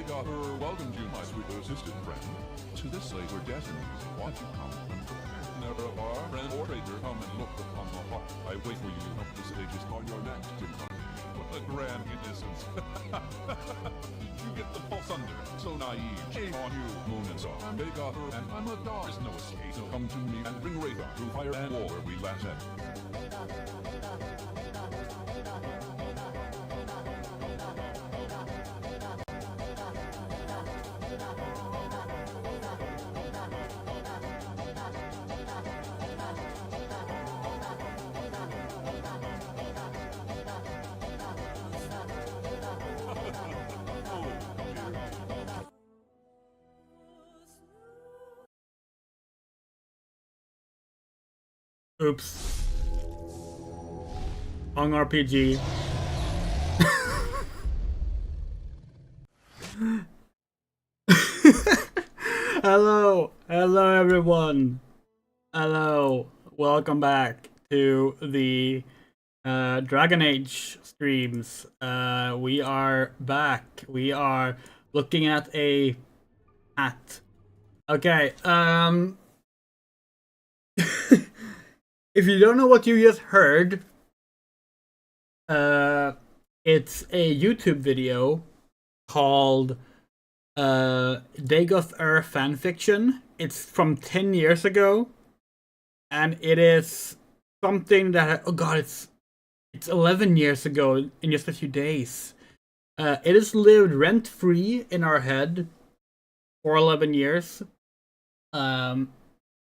got her. Welcome you, my sweet assistant friend. To this later destinies, won't you come and never bar friend or traitor come and look upon the heart. I wait for you up the stages on your next incarnation. What a grand innocence. You get the pulse under, so naive. Shame on you, moon and star. They got her and I'm a dog. There's no escape. So come to me and bring Wraith through fire and war where we last met. Oops. Wrong RPG. Hello everyone. Hello, welcome back to the Dragon Age streams. We are back. We are looking at a hat. Okay, if you don't know what you just heard, it's a YouTube video called Dagoth fanfiction. It's from 10 years ago, and it is something that, oh god, it's 11 years ago in just a few days. It has lived rent-free in our head for 11 years, and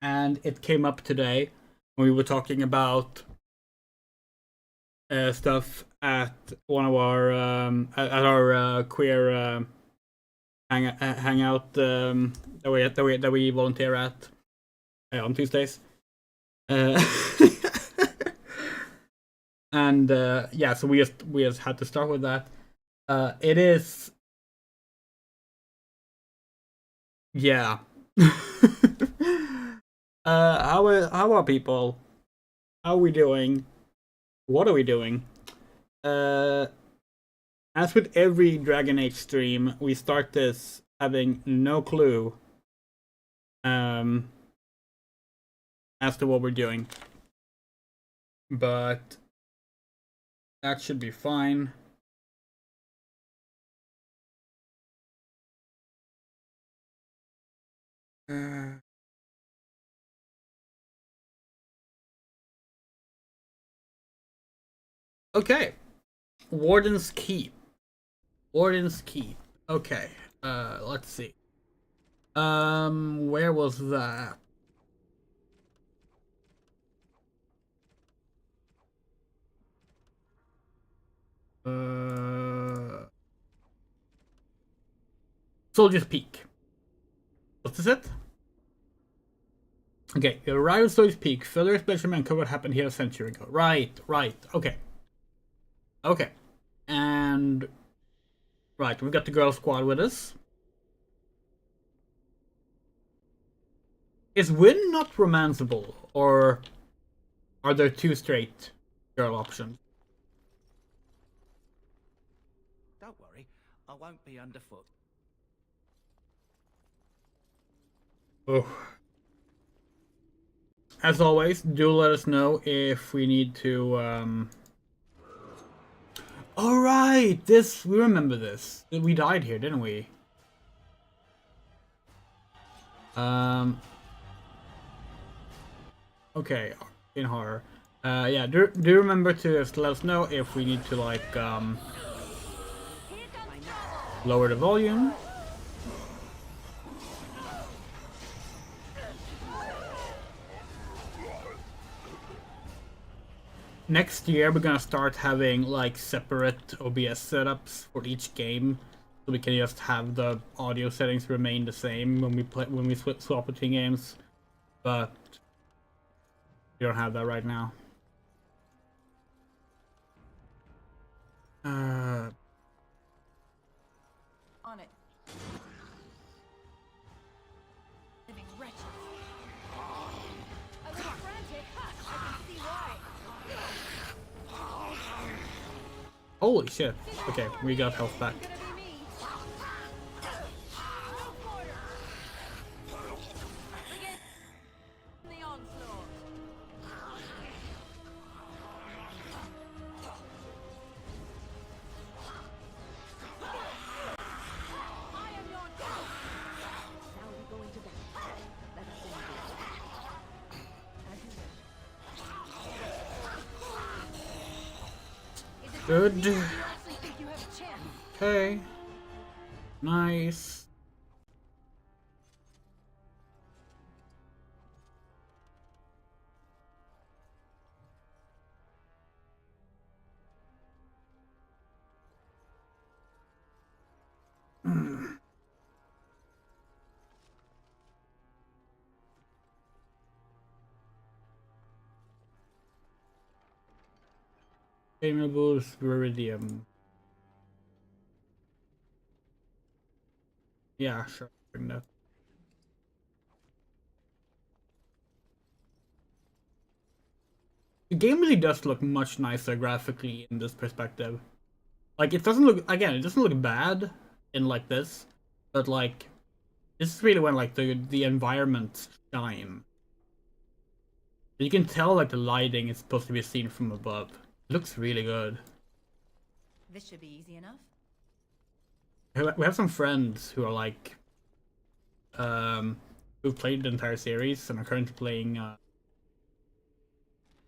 it came up today. We were talking about stuff at one of our at our queer hangout that we volunteer at on Tuesdays, and yeah, so we just had to start with that. It is, yeah. How are people? How are we doing? What are we doing? As with every Dragon Age stream, we start this having no clue as to what we're doing. But that should be fine. Okay. Warden's Keep. Warden's Keep. Okay. Let's see. Where was that? Soldier's Peak. What is it? Okay, you arrived at Soldier's Peak. Further explanation and cover what happened here a century ago. Right. Okay. Okay. And right, we've got the girl squad with us. Is Win not romanceable, or are there two straight girl options? Don't worry, I won't be underfoot. Oh. As always, do let us know if we need to Alright, we remember this. We died here, didn't we? Okay, in horror. Yeah, do remember to just let us know if we need to, like, lower the volume. Next year we're gonna start having like separate OBS setups for each game, so we can just have the audio settings remain the same when we swap between games, but we don't have that right now. On it. Living wretches. A little frantic. I can see why. Holy shit. Okay, we got health back. Good. You actually think you have a chance? Okay. Nice. Tameables, Viridium. Yeah, sure. Bring that. The game really does look much nicer graphically in this perspective. Like, it doesn't look, again, it doesn't look bad in like this, but like, this is really when like the environments shine. You can tell like the lighting is supposed to be seen from above. It looks really good. This should be easy enough. We have some friends who are like, who've played the entire series and are currently playing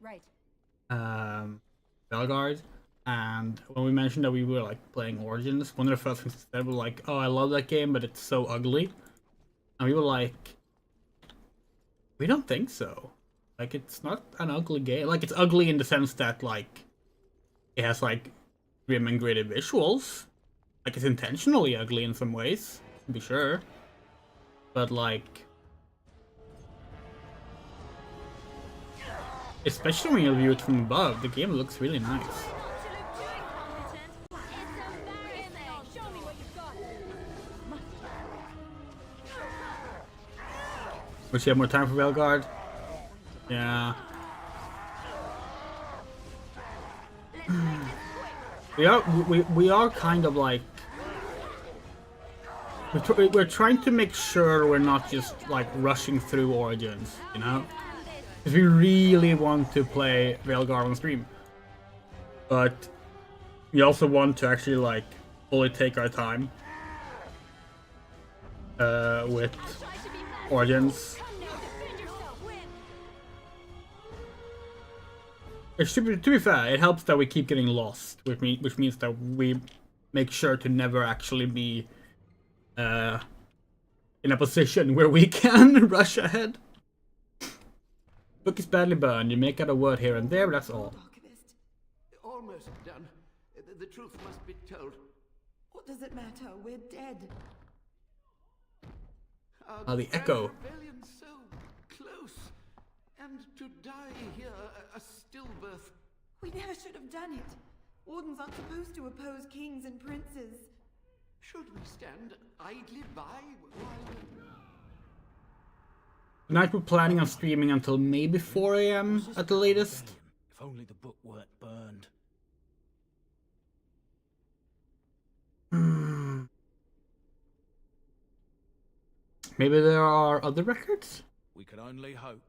Right. Belgard. And when we mentioned that we were like playing Origins, one of the first things they said were like, "Oh, I love that game, but it's so ugly." And we were like, "We don't think so. Like, it's not an ugly game. Like, it's ugly in the sense that like it has like grim and gritty visuals. Like, it's intentionally ugly in some ways, to be sure. But like, especially when you view it from above, the game looks really nice." Show me what you've got. Wish you have more time for Belgard. Yeah. We are kind of like we're trying to make sure we're not just like rushing through Origins, you know, because we really want to play Veilguard on stream, but we also want to actually like fully take our time with Origins. To be fair, it helps that we keep getting lost, which means that we make sure to never actually be in a position where we can rush ahead. Book is badly burned. You make out a word here and there, but that's all. Archivist, almost done. The truth must be told. What does it matter? We're dead. Ah, the echo. Rebellion so close, and to die here a stillbirth. We never should have done it. Wardens aren't supposed to oppose kings and princes. Should we stand idly by while... Tonight we're planning on streaming until maybe 4 AM at the latest. If only the book weren't burned. Maybe there are other records? We can only hope.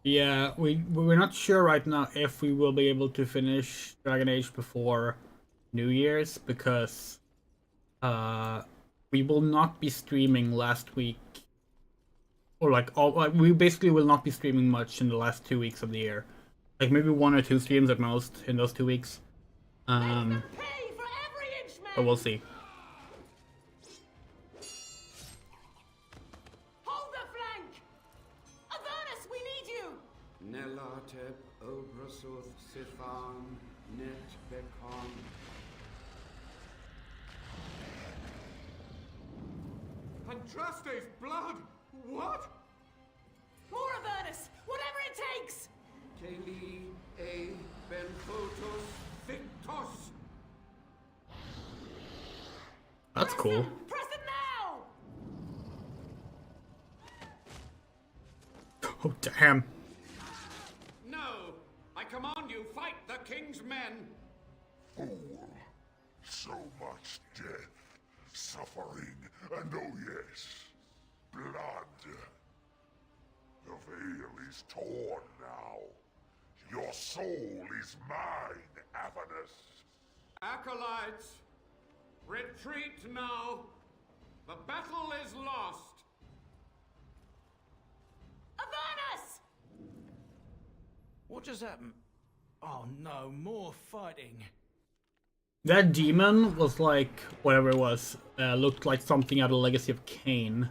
Yeah, we're not sure right now if we will be able to finish Dragon Age before New Year's, because we will not be streaming last week, or we basically will not be streaming much in the last 2 weeks of the year. Like maybe 1 or 2 streams at most in those 2 weeks. But we'll see. Nelatep, Obrasoth, Sifan, Net, Bekon. Andraste's blood? What? More Avernus! Whatever it takes! Kaylee, A, Benfotos, Victos. That's cool. Press it now! Oh damn. No! I command you, fight the king's men! Fool. So much death, suffering, and oh yes, blood. The veil is torn now. Your soul is mine, Avernus. Acolytes, retreat now. The battle is lost. Avernus! What just happened? Oh no, more fighting. That demon was like, whatever it was, looked like something out of Legacy of Kain.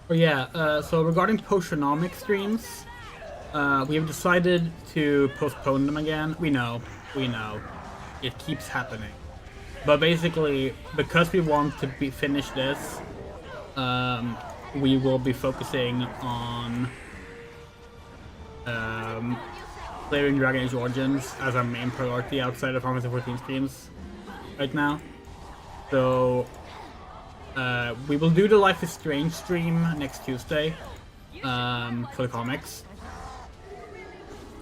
But yeah, so regarding Potionomic streams, we have decided to postpone them again. We know. It keeps happening. But basically, because we want to finish this, we will be focusing on clearing Dragon Age Origins as our main priority outside of Final Fantasy 14 streams right now. So we will do the Life is Strange stream next Tuesday for the comics.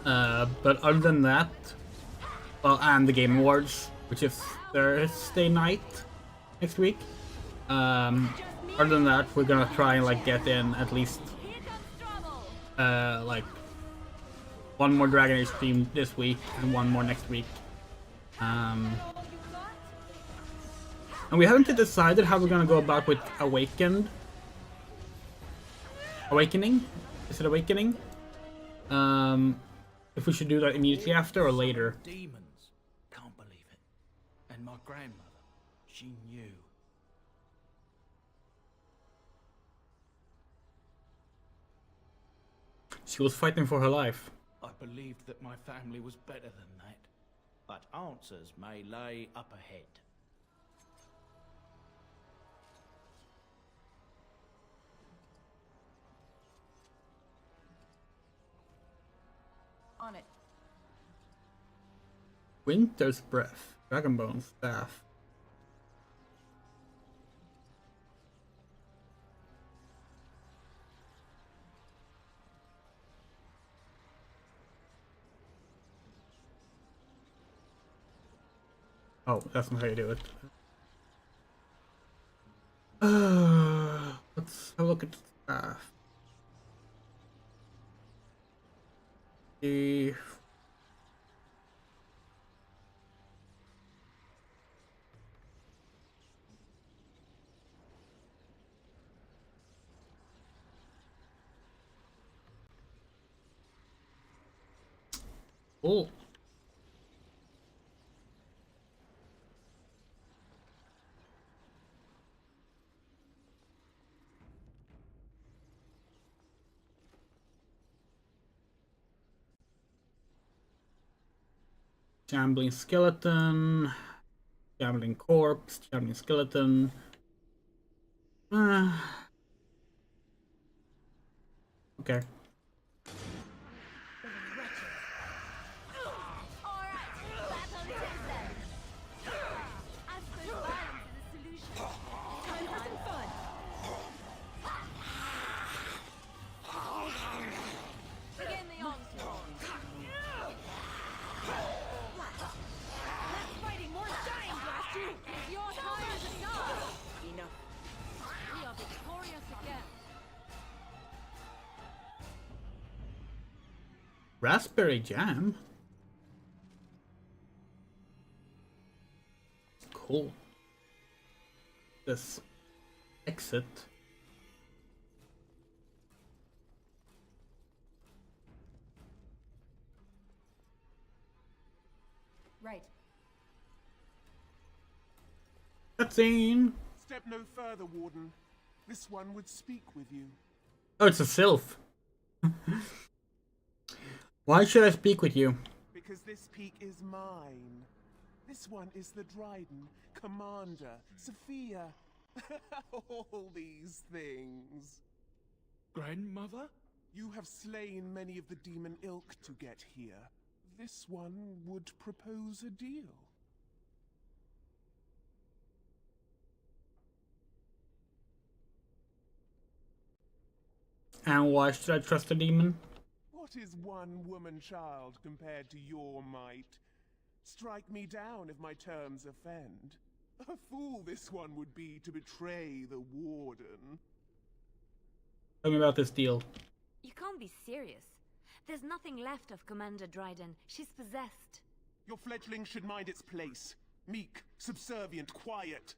But other than that, well, and the Game Awards, which is Thursday night next week. Other than that, we're gonna try and like get in at least like one more Dragon Age stream this week and one more next week. And we haven't decided how we're gonna go about with Awakening? Is it Awakening? If we should do that immediately after or later. Demons. Can't believe it. And my grandmother, she knew. She was fighting for her life. I believed that my family was better than that. But answers may lay up ahead. On it. Winter's Breath. Dragonbone Staff. Oh, that's not how you do it. Let's have a look at the staff. Oh. Shambling skeleton, shambling corpse, shambling skeleton. Okay. Raspberry jam? Cool. This exit. Right. Cutscene. Step no further, Warden. This one would speak with you. Oh, it's a sylph. Why should I speak with you? Because this peak is mine. This one is the Dryden, Commander, Sophia. All these things. Grandmother? You have slain many of the demon ilk to get here. This one would propose a deal. And why should I trust a demon? What is one woman child compared to your might? Strike me down if my terms offend. A fool this one would be to betray the warden. Tell me about this deal. You can't be serious. There's nothing left of Commander Dryden. She's possessed. Your fledgling should mind its place. Meek, subservient, quiet.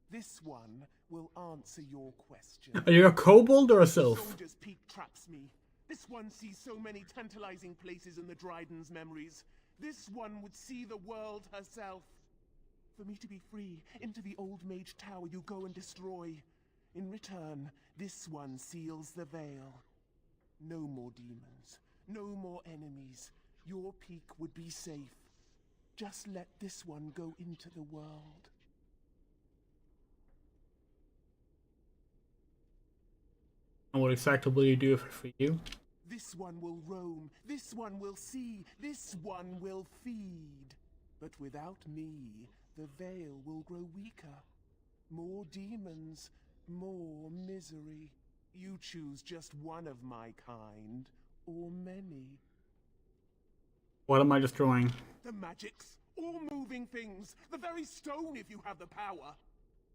This one will answer your question. Are you a kobold or a sylph? Soldier's Peak traps me. This one sees so many tantalizing places in the Dryden's memories. This one would see the world herself. For me to be free, into the old mage tower you go and destroy. In return, this one seals the veil. No more demons, no more enemies. Your peak would be safe. Just let this one go into the world. And what exactly will you do for you? This one will roam, this one will see, this one will feed. But without me, the veil will grow weaker. More demons, more misery. You choose just one of my kind, or many. What am I destroying? The magics, all moving things, the very stone if you have the power.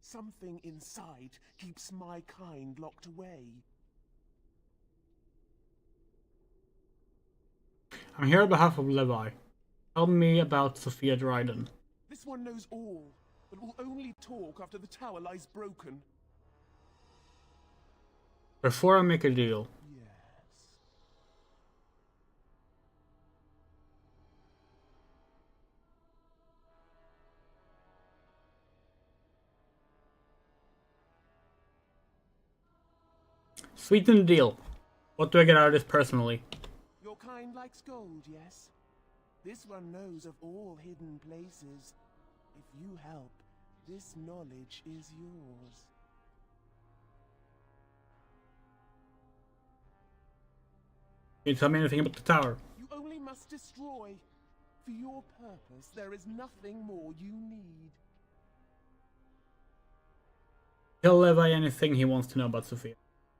Something inside keeps my kind locked away. I'm here on behalf of Levi. Tell me about Sophia Dryden. This one knows all, but will only talk after the tower lies broken. Before I make a deal. Yes. Sweeten the deal. What do I get out of this personally? Your kind likes gold, yes? This one knows of all hidden places. If you help, this knowledge is yours. Can you tell me anything about the tower? You only must destroy. For your purpose, there is nothing more you need. Tell Levi anything he wants to know about Sophia.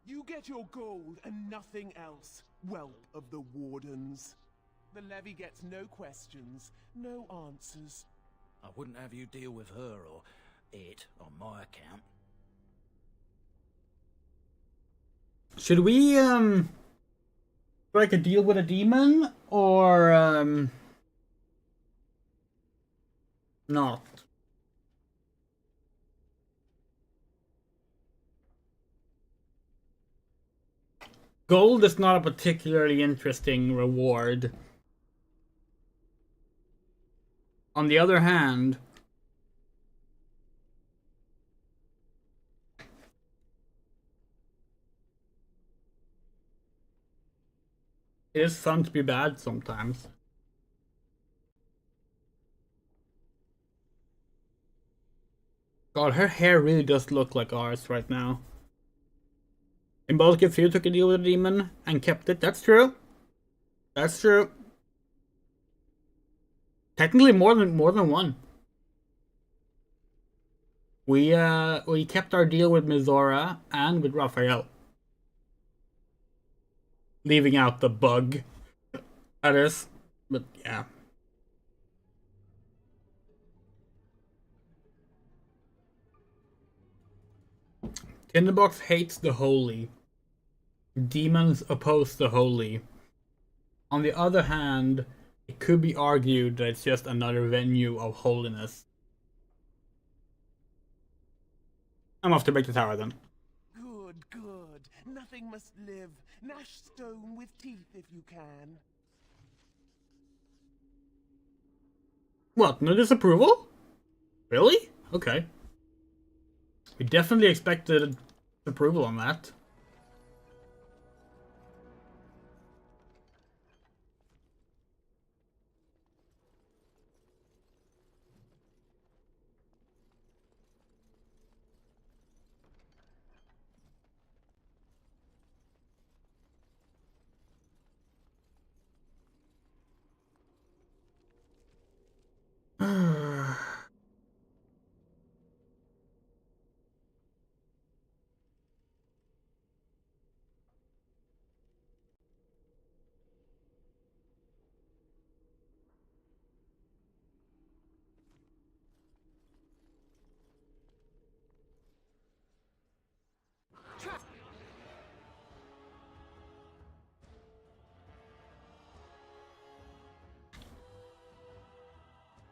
You get your gold and nothing else, whelp of the wardens. The levy gets no questions, no answers. I wouldn't have you deal with her or it on my account. Should we, strike a deal with a demon? Or, not? Gold is not a particularly interesting reward. On the other hand, it is fun to be bad sometimes. God, her hair really does look like ours right now. In both cases, you took a deal with a demon and kept it. That's true. That's true. Technically, more than one. We kept our deal with Mizora and with Raphael, leaving out the bug. That is, but yeah. Tinderbox hates the holy. Demons oppose the holy. On the other hand, it could be argued that it's just another venue of holiness. I'm off to break the tower then. Good, good. Nothing must live. Gnash stone with teeth if you can. What, no disapproval? Really? Okay. We definitely expected approval on that.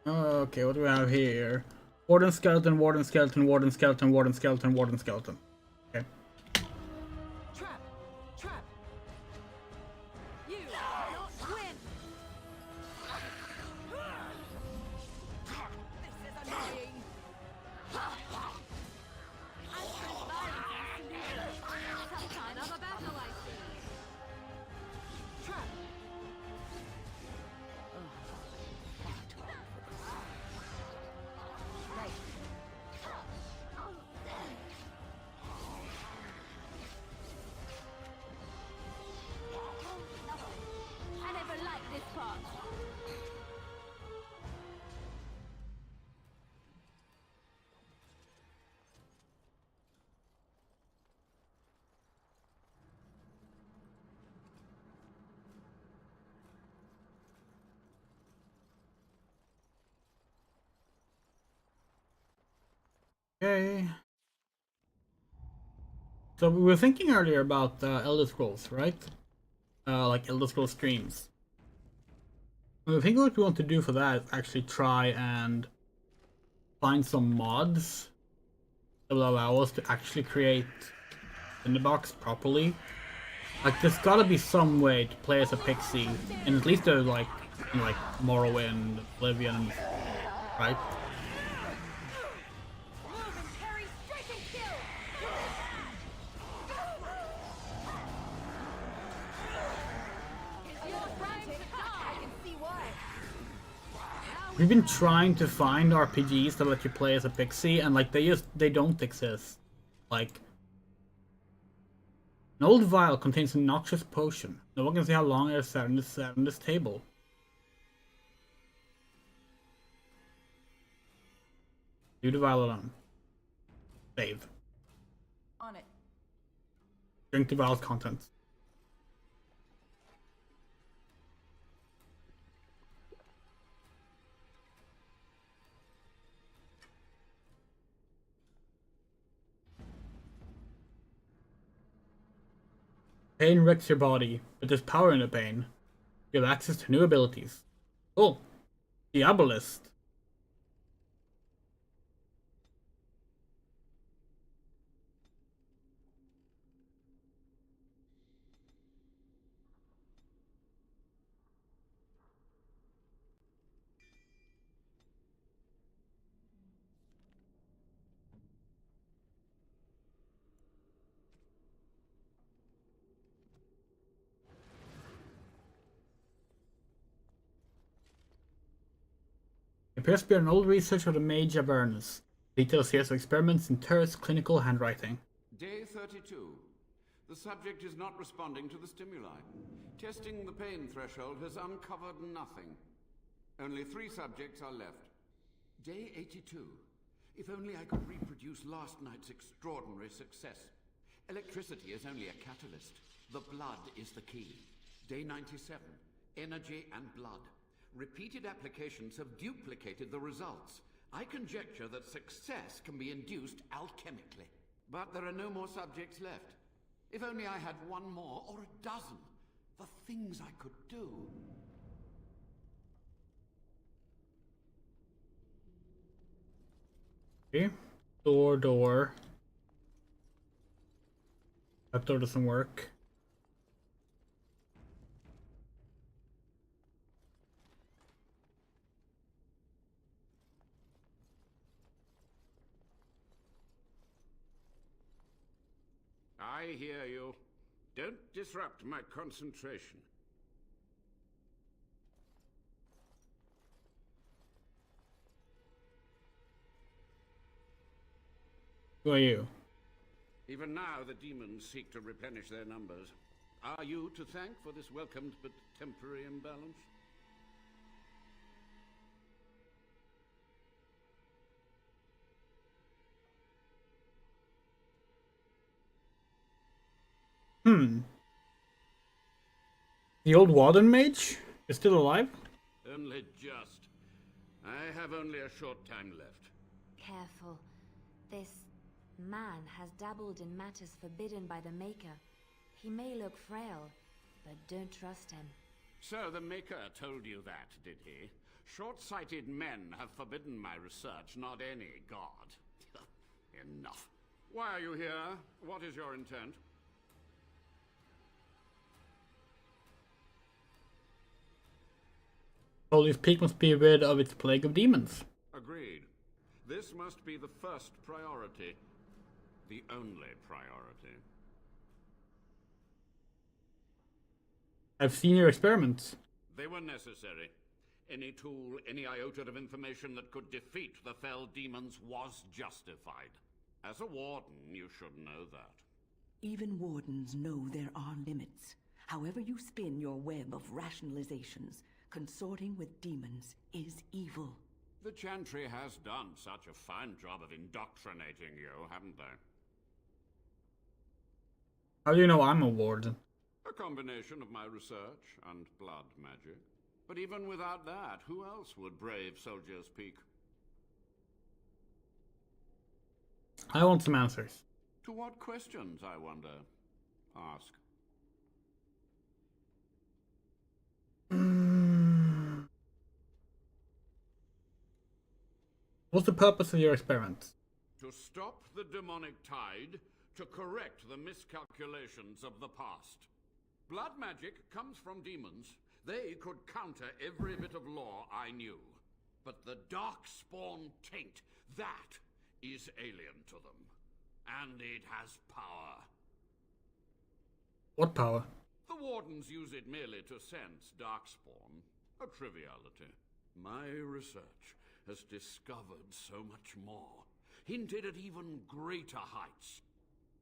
Okay, what do we have here? Warden skeleton, warden skeleton, warden skeleton, warden skeleton, warden skeleton. Okay. Trap! Trap! You cannot win! This is annoying! Another battle, I see. Trap! I never liked this part. Okay. So we were thinking earlier about Elder Scrolls, right? Like Elder Scrolls streams. I think what we want to do for that is actually try and find some mods that will allow us to actually create Tinderbox properly. Like, there's gotta be some way to play as a pixie, and at least there's like Morrowind, Oblivion, right? We've been trying to find RPGs that let you play as a pixie, and like they don't exist. Like, an old vial contains a noxious potion. No one can see how long it has sat in this table. Leave the vial alone. Save. On it. Drink the vial's contents. Pain wrecks your body, but there's power in the pain. You have access to new abilities. Oh, Diabolist. Appears to be an old research of the Mage Avernus. Details here of experiments in Turret's clinical handwriting. Day 32. The subject is not responding to the stimuli. Testing the pain threshold has uncovered nothing. Only 3 subjects are left. Day 82. If only I could reproduce last night's extraordinary success. Electricity is only a catalyst. The blood is the key. Day 97. Energy and blood. Repeated applications have duplicated the results. I conjecture that success can be induced alchemically. But there are no more subjects left. If only I had 1 more or a dozen. The things I could do. Okay. Door. That door doesn't work. I hear you. Don't disrupt my concentration. Who are you? Even now, the demons seek to replenish their numbers. Are you to thank for this welcomed but temporary imbalance? The old Warden Mage is still alive? Only just. I have only a short time left. Careful. This man has dabbled in matters forbidden by the Maker. He may look frail, but don't trust him. So the Maker told you that, did he? Short-sighted men have forbidden my research, not any god. Enough. Why are you here? What is your intent? Holy's Peak must be rid of its plague of demons. Agreed. This must be the first priority. The only priority. I've seen your experiments. They were necessary. Any tool, any iota of information that could defeat the fell demons was justified. As a warden, you should know that. Even wardens know there are limits. However you spin your web of rationalizations, consorting with demons is evil. The Chantry has done such a fine job of indoctrinating you, haven't they? How do you know I'm a warden? A combination of my research and blood magic. But even without that, who else would brave Soldier's Peak? I want some answers. To what questions, I wonder? Ask. What's the purpose of your experiments? To stop the demonic tide, to correct the miscalculations of the past. Blood magic comes from demons. They could counter every bit of law I knew. But the Darkspawn taint, that is alien to them. And it has power. What power? The Wardens use it merely to sense Darkspawn. A triviality. My research has discovered so much more. Hinted at even greater heights.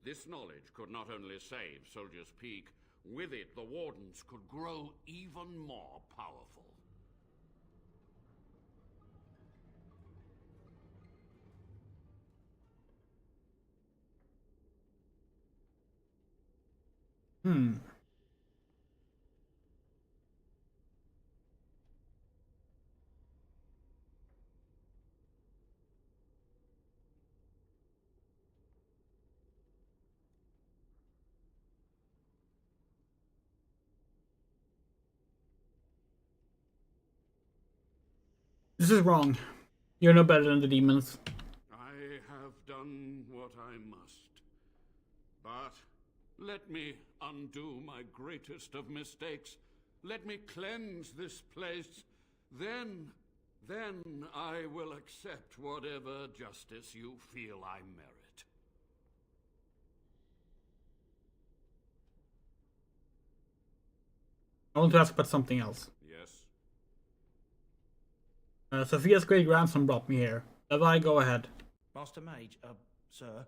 This knowledge could not only save Soldier's Peak, with it the Wardens could grow even more powerful. This is wrong. You're no better than the demons. I have done what I must. But let me undo my greatest of mistakes. Let me cleanse this place. Then I will accept whatever justice you feel I merit. I want to ask about something else. Yes? Sophia's great-grandson brought me here. Levi, go ahead. Master Mage, sir,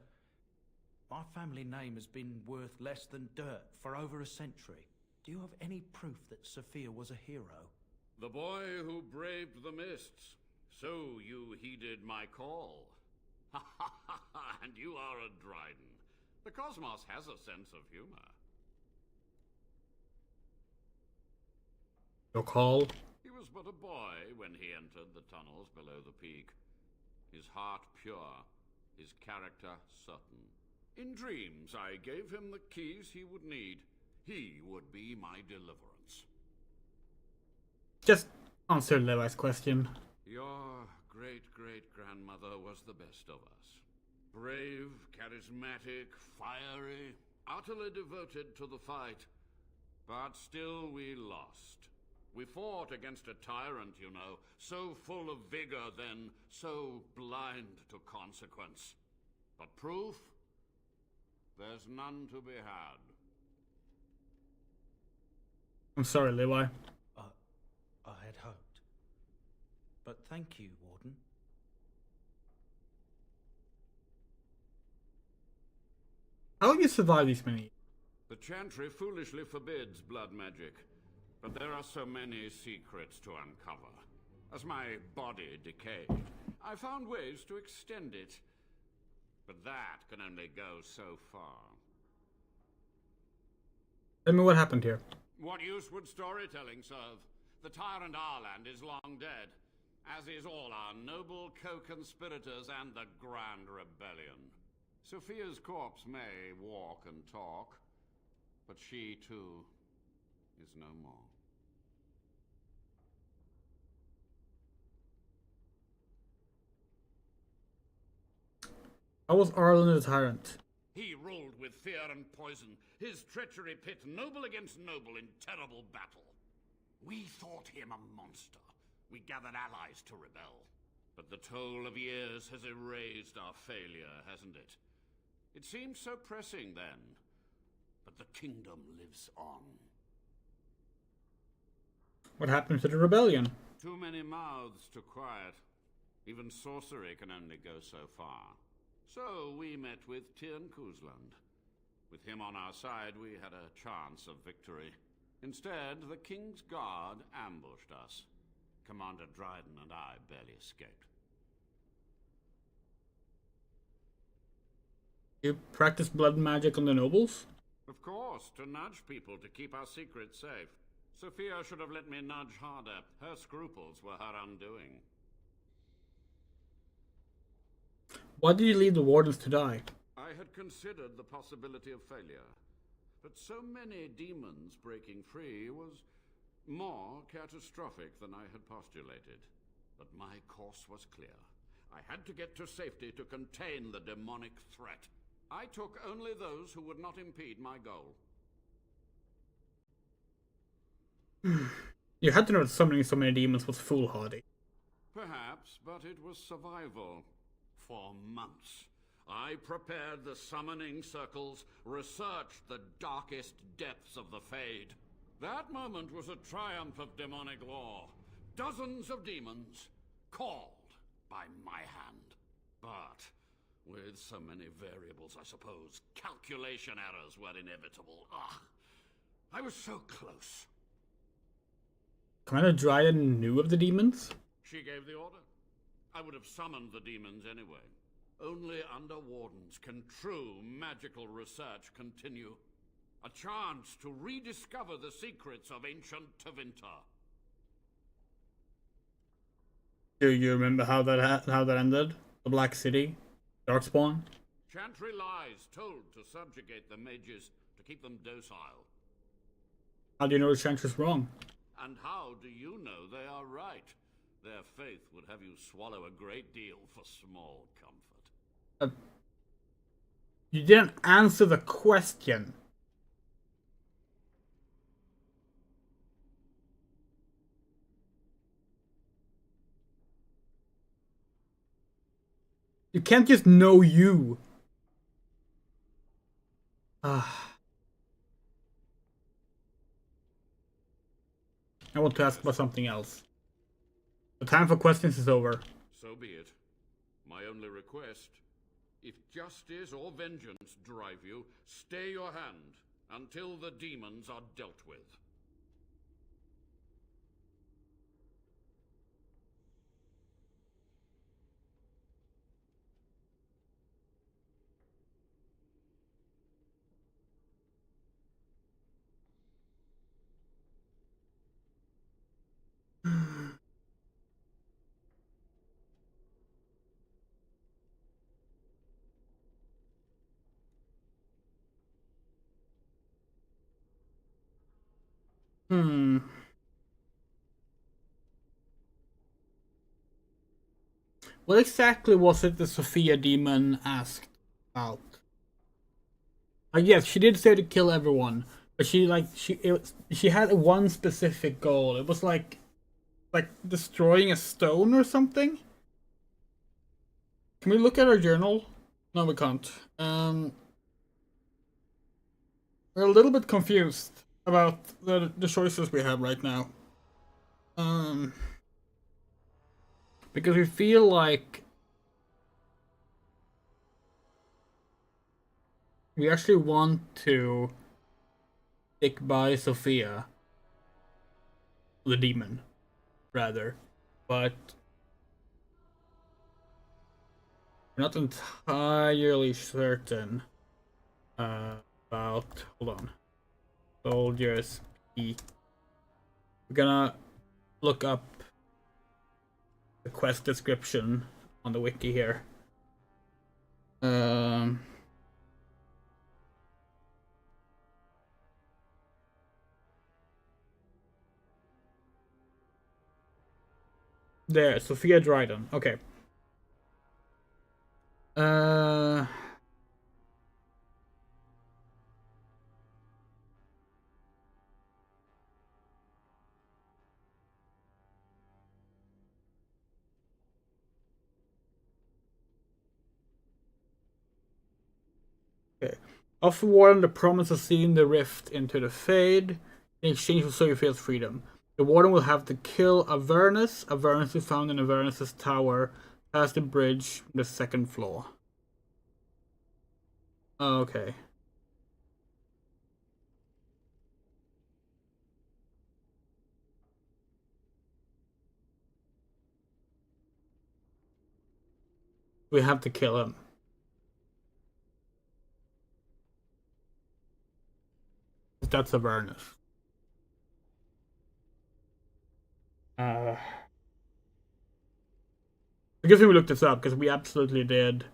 my family name has been worth less than dirt for over a century. Do you have any proof that Sophia was a hero? The boy who braved the mists. So you heeded my call. Ha ha ha ha, and you are a Dryden. The cosmos has a sense of humor. Your call? He was but a boy when he entered the tunnels below the peak. His heart pure, his character certain. In dreams I gave him the keys he would need. He would be my deliverance. Just answer Levi's question. Your great-great-grandmother was the best of us. Brave, charismatic, fiery, utterly devoted to the fight. But still we lost. We fought against a tyrant, you know, so full of vigor then, so blind to consequence. But proof? There's none to be had. I'm sorry, Levi. I had hoped. But thank you, Warden. How have you survived these many years? The Chantry foolishly forbids blood magic. But there are so many secrets to uncover. As my body decayed, I found ways to extend it. But that can only go so far. Tell me what happened here. What use would storytelling serve? The tyrant Arland is long dead, as is all our noble co-conspirators and the Grand Rebellion. Sophia's corpse may walk and talk, but she too is no more. How was Arlen the tyrant? He ruled with fear and poison, his treachery pit noble against noble in terrible battle. We thought him a monster. We gathered allies to rebel. But the toll of years has erased our failure, hasn't it? It seemed so pressing then. But the kingdom lives on. What happened to the rebellion? Too many mouths to quiet. Even sorcery can only go so far. So we met with Tyrn Kuzland. With him on our side, we had a chance of victory. Instead, the King's Guard ambushed us. Commander Dryden and I barely escaped. You practice blood magic on the nobles? Of course, to nudge people to keep our secrets safe. Sophia should have let me nudge harder. Her scruples were her undoing. Why did you leave the wardens to die? I had considered the possibility of failure. But so many demons breaking free was more catastrophic than I had postulated. But my course was clear. I had to get to safety to contain the demonic threat. I took only those who would not impede my goal. You had to know that summoning so many demons was foolhardy. Perhaps, but it was survival. For months, I prepared the summoning circles, researched the darkest depths of the Fade. That moment was a triumph of demonic law. Dozens of demons called by my hand. But with so many variables, I suppose, calculation errors were inevitable. I was so close. Commander Dryden knew of the demons? She gave the order. I would have summoned the demons anyway. Only under wardens can true magical research continue. A chance to rediscover the secrets of ancient Tevinter. Do you remember how that ended? The Black City? Darkspawn? Chantry lies told to subjugate the mages, to keep them docile. How do you know the Chantry's wrong? And how do you know they are right? Their faith would have you swallow a great deal for small comfort. You didn't answer the question. You can't just know you. I want to ask about something else. The time for questions is over. So be it. My only request, if justice or vengeance drive you, stay your hand until the demons are dealt with. What exactly was it the Sophia demon asked about? Yes, she did say to kill everyone, but she had one specific goal. It was like destroying a stone or something. Can we look at our journal? No, we can't. We're a little bit confused about the choices we have right now. Because we feel like we actually want to stick by Sophia, the demon, rather, but we're not entirely certain about. Hold on, soldiers. We're gonna look up the quest description on the wiki here. There, Sophia Dryden. Okay. Uh. Okay. Offer Warden the promise of seeing the rift into the Fade. In exchange for so feels freedom. The Warden will have to kill Avernus. Avernus is found in Avernus' tower, past the bridge, the 2nd floor. Okay. We have to kill him. That's Avernus. I guess we looked this up because we absolutely did.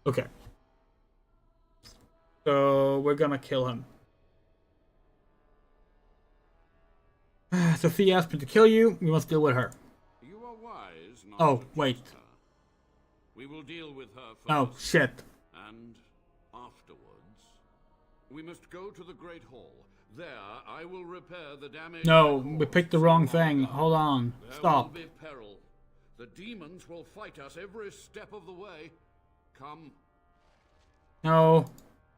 Okay. So we're gonna kill him. Sophia asked me to kill you. We must deal with her. You are wise not Oh, to wait. trust her. We will deal with her first. Oh, shit. And afterwards, we must go to the Great Hall. There, I will repair the damage. No, we picked the wrong thing. Hold on. Stop. There will be peril. The demons will fight us every step of the way. Come. No.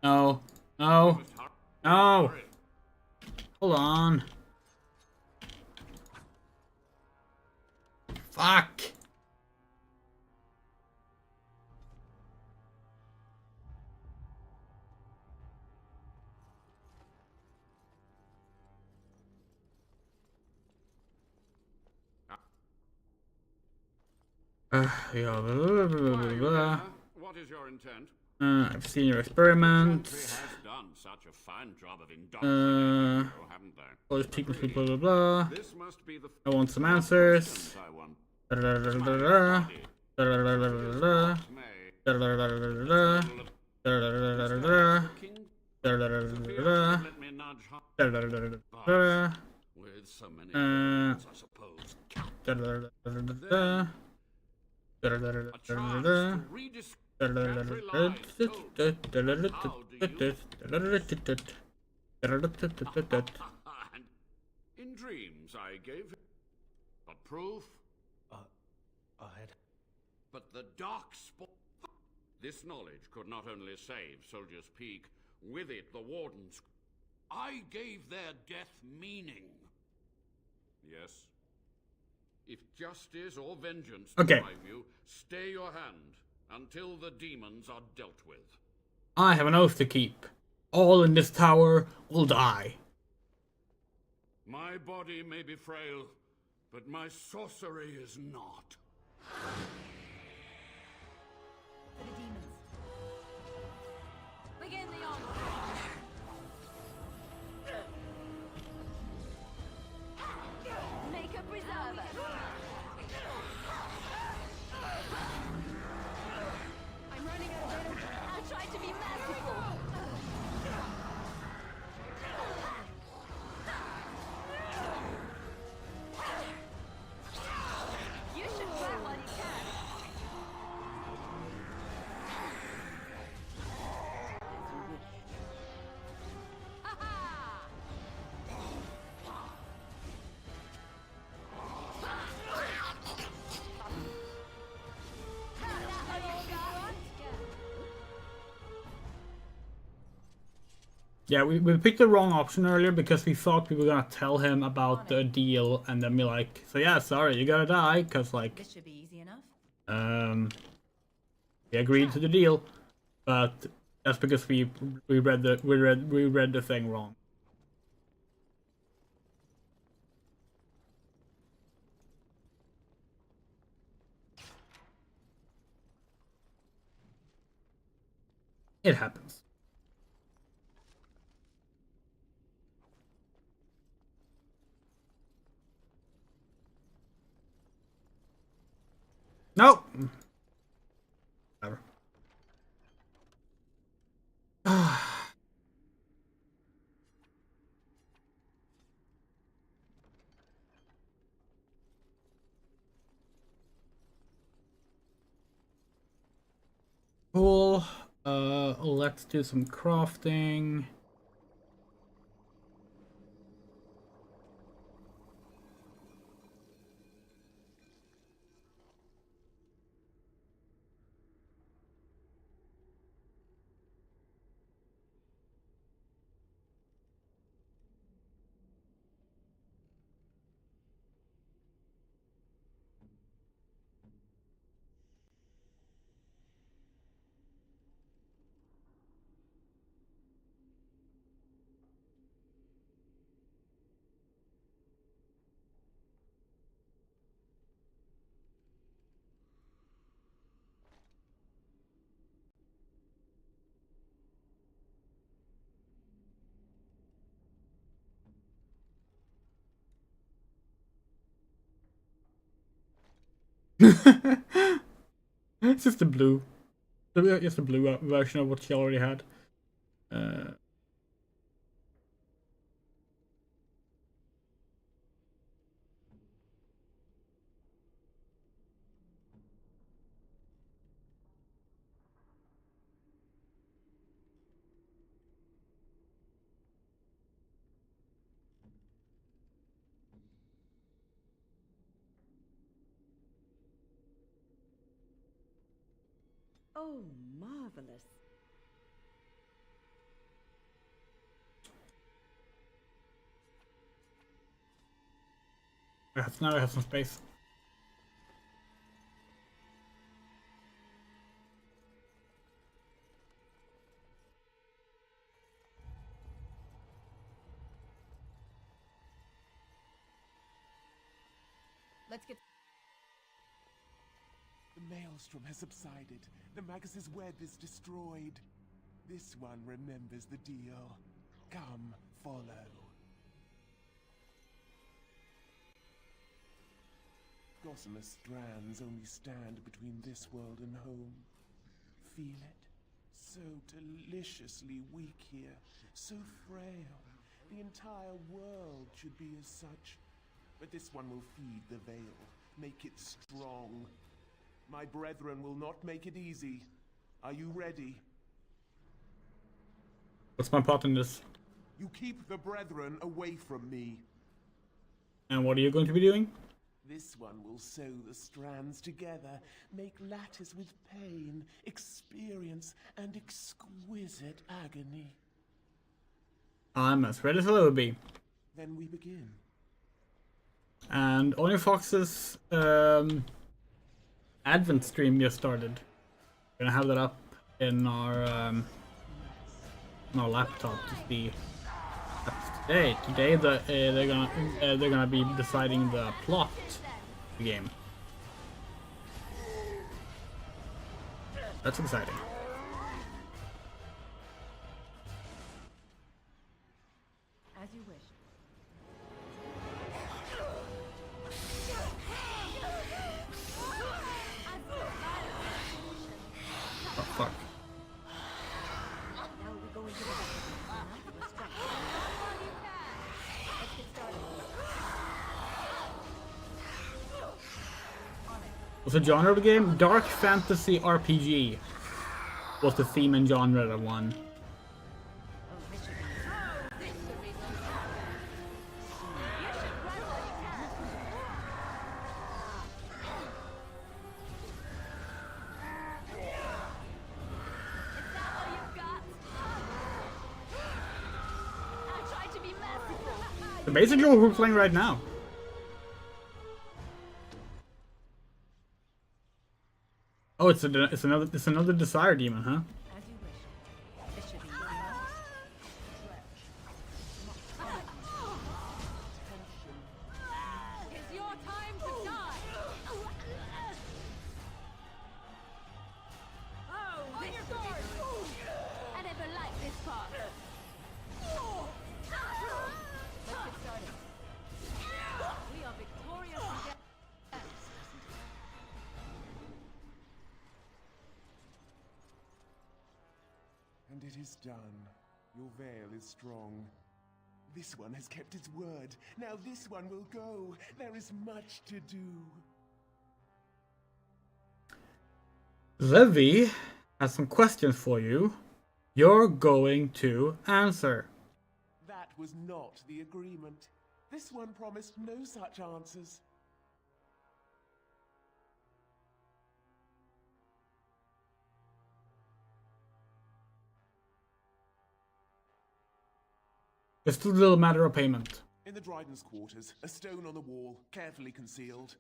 No. No. No. Hold on. Fuck. Yeah, blah, blah, blah, blah. What is your intent? I've seen your experiments. Has done such a fine job of indoctrinating you, haven't they? All these people, blah, blah, blah. This must be the I want some answers. I want. Da, da, da, da, da, da. Da, da, da, da, da, da. Da, da, da, da, da, da. Da, da, da, da, da, da. Da, da, da, da, da, da. Let me nudge her Da, da, da, da, da, da. with so many Uh, I suppose. Da, da, da, da, da, da. Da, da, da, da, A da, chance da, da. to rediscover Da, da, da, da, every da, lie da, told. da, da, da, da, da, da, da, da, da, da. Da, da, da, da, da, da. And in dreams I gave him. But proof? I had... But the dark spot. This knowledge could not only save Soldier's Peak, with it the Wardens. I gave their death meaning. Yes. If justice or vengeance Okay. drive you, stay your hand until the demons are dealt with. I have an oath to keep. All in this tower will die. My body may be frail, but my sorcery is not. For the demons. Begin the onslaught. Make a preserver. I'm running out of energy. I'll try to be merciful. You should grab while you can. Yeah, we picked the wrong option earlier because we thought we were gonna tell him about the deal and then be like, so yeah, sorry, you gotta die, cause like, This should be easy enough. we agreed to the deal, but that's because we read the thing wrong. It happens. Nope. Whatever. Cool. Let's do some crafting. It's just the blue. It's the blue version of what she already had. Oh, marvelous. Now I have some space. Let's get... The maelstrom has subsided. The Magus's web is destroyed. This one remembers the deal. Come, follow. Gossamer strands only stand between this world and home. Feel it? So deliciously weak here, so frail. The entire world should be as such. But this one will feed the veil, make it strong. My brethren will not make it easy. Are you ready? What's my part in this? You keep the brethren away from me. And what are you going to be doing? This one will sew the strands together, make lattice with pain, experience, and exquisite agony. I'm as ready as I'll ever be. Then we begin. And Onion Fox's Advent stream just started. We're gonna have that up in our laptop to see. Today they're gonna be deciding the plot of the game. That's exciting. As you wish. Oh fuck. Now we go into the back. Distract. Let's get started. What's the genre of the game? Dark Fantasy RPG was the theme and genre that won. So basically what we're playing right now. Oh, it's another Desire Demon, huh? As you wish. This should be It's your time to die! Oh, this And it is done. Your veil is strong. This one has kept its word. Now this one will go. There is much to do. Levi has some questions for you. You're going to answer. That was not the agreement. This one promised no such answers. Just a little matter of payment. In the Dryden's quarters, a stone on the wall, carefully concealed.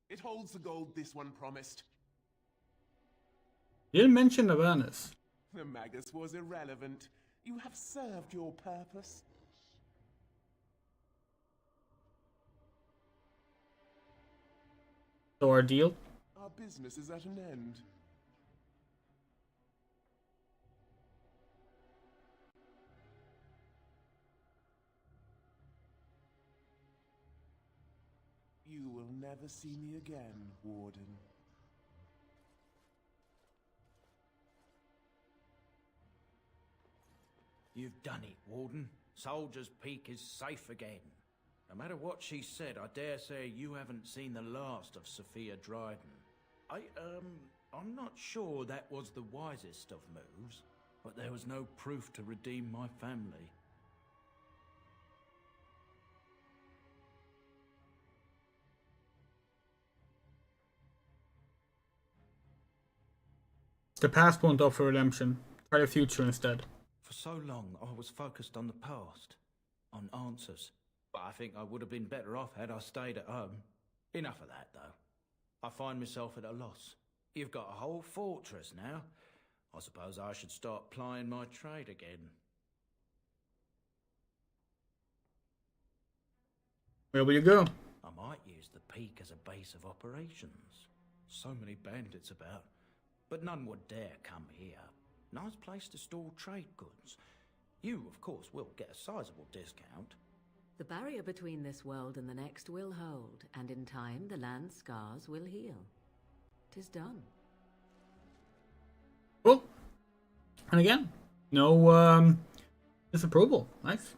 It holds the gold this one promised. You didn't mention Avernus. The Magus was irrelevant. You have served your purpose. So our deal? Our business is at an end. You will never see me again, Warden. You've done it, Warden. Soldier's Peak is safe again. No matter what she said, I dare say you haven't seen the last of Sophia Dryden. I'm not sure that was the wisest of moves, but there was no proof to redeem my family. The past won't offer redemption. Try the future instead. For so long, I was focused on the past, on answers. But I think I would have been better off had I stayed at home. Enough of that, though. I find myself at a loss. You've got a whole fortress now. I suppose I should start plying my trade again. Where will you go? I might use the peak as a base of operations. So many bandits about, but none would dare come here. Nice place to store trade goods. You, of course, will get a sizable discount. The barrier between this world and the next will hold, and in time the land's scars will heal. 'Tis done. Cool. And again, no disapproval. Nice.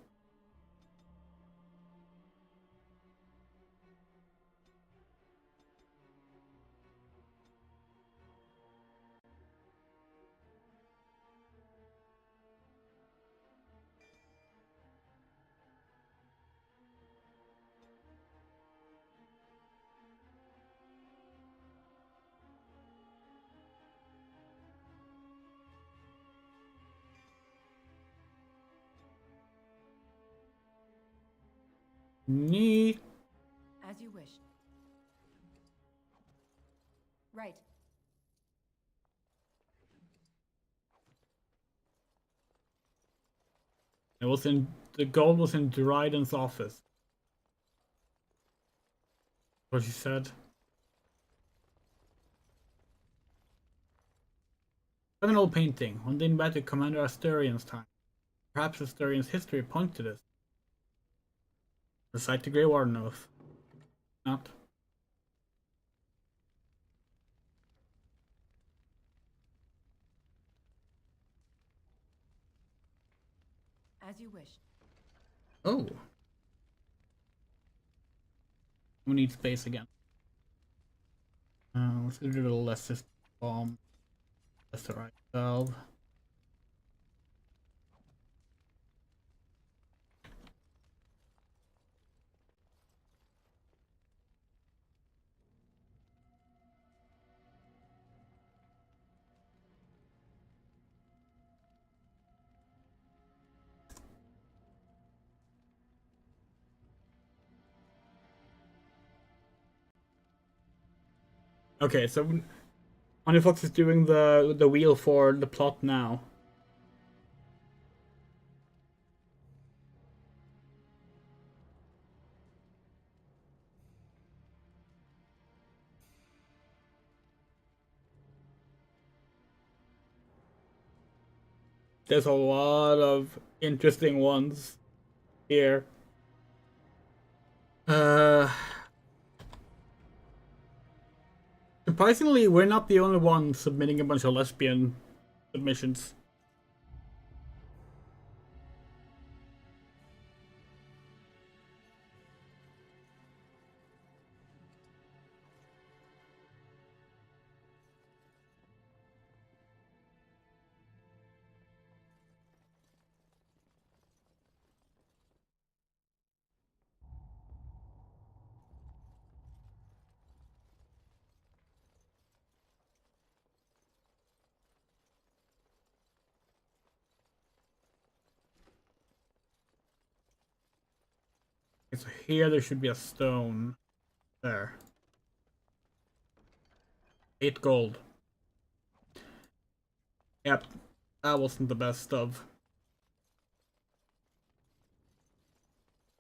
Neat. As you wish. Right. It was in the gold was in Dryden's office. What she said. I have an old painting, one dating back to Commander Asterian's time. Perhaps Asterian's history points to this. Recite the Grey Warden Oath. Not. As you wish. Oh. We need space again. Let's do a little less system bomb. That's the right valve. Okay, so Onifox is doing the wheel for the plot now. There's a lot of interesting ones here. Surprisingly, we're not the only ones submitting a bunch of lesbian submissions. So here there should be a stone. There. 8 gold. Yep. That wasn't the best of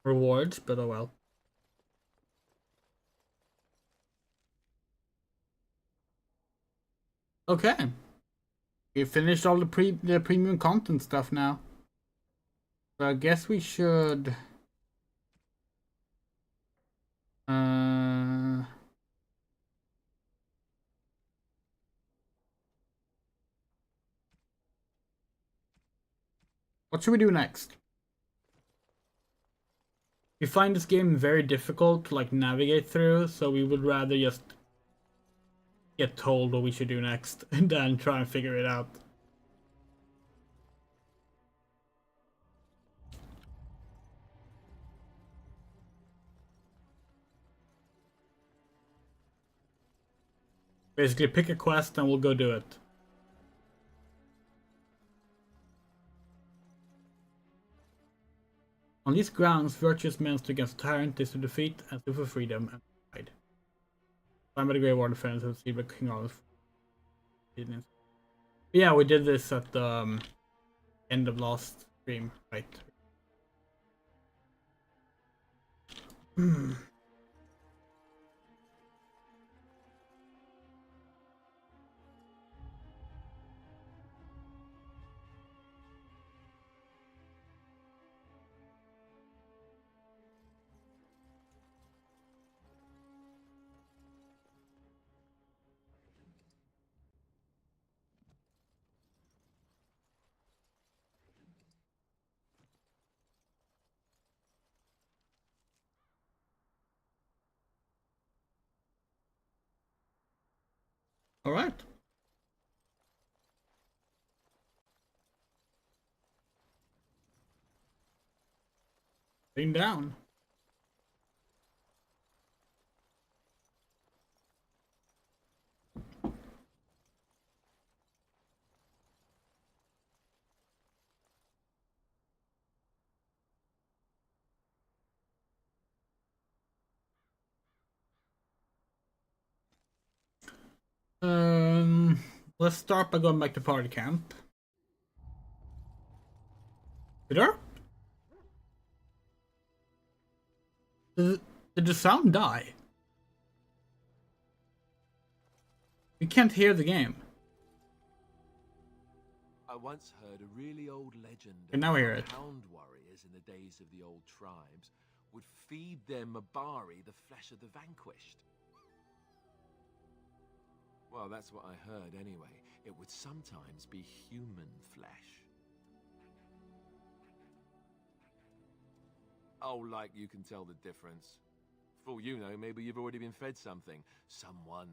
rewards, but oh well. Okay. We finished all the premium content stuff now. So I guess we should what should we do next? We find this game very difficult to like navigate through, so we would rather just get told what we should do next and then try and figure it out. Basically, pick a quest and we'll go do it. On these grounds, virtuous men stood against a tyrant is to defeat and sue for freedom and pride. Climb by the Grey Water Fence and see the King Olive. Yeah, we did this at the end of last stream, right? All right. Sitting down. Let's start by going back to party camp. Peter? Did the sound die? We can't hear the game. I once heard a really old legend And now we hear it. hound warriors in the days of the old tribes would feed their Mabari the flesh of the vanquished. Well, that's what I heard anyway. It would sometimes be human flesh. Oh, like you can tell the difference. For all you know, maybe you've already been fed something. Someone.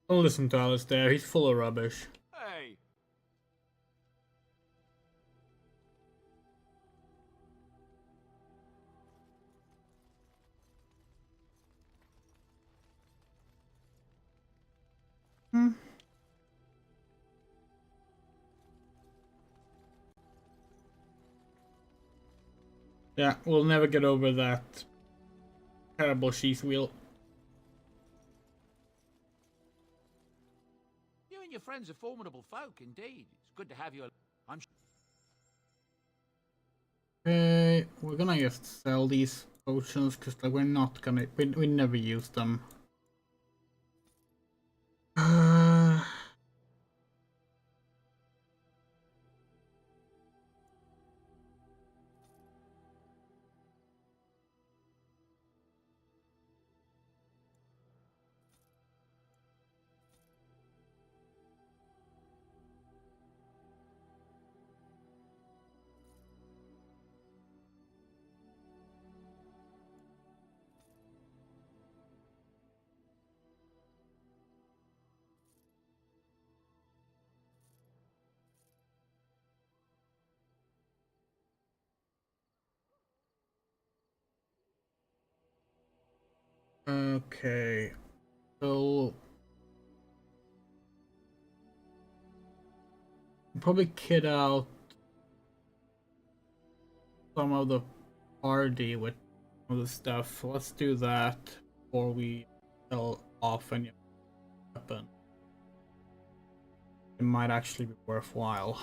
Don't listen to Alistair, he's full of rubbish. Hey! Yeah, we'll never get over that terrible sheath wheel. You and your friends are formidable folk, indeed. It's good to have you. I'm Okay, we're gonna just sell these potions because like we're not gonna we never use them. Okay, so Probably kit out some of the party with all the stuff. Let's do that before we sell off any weapon. It might actually be worthwhile.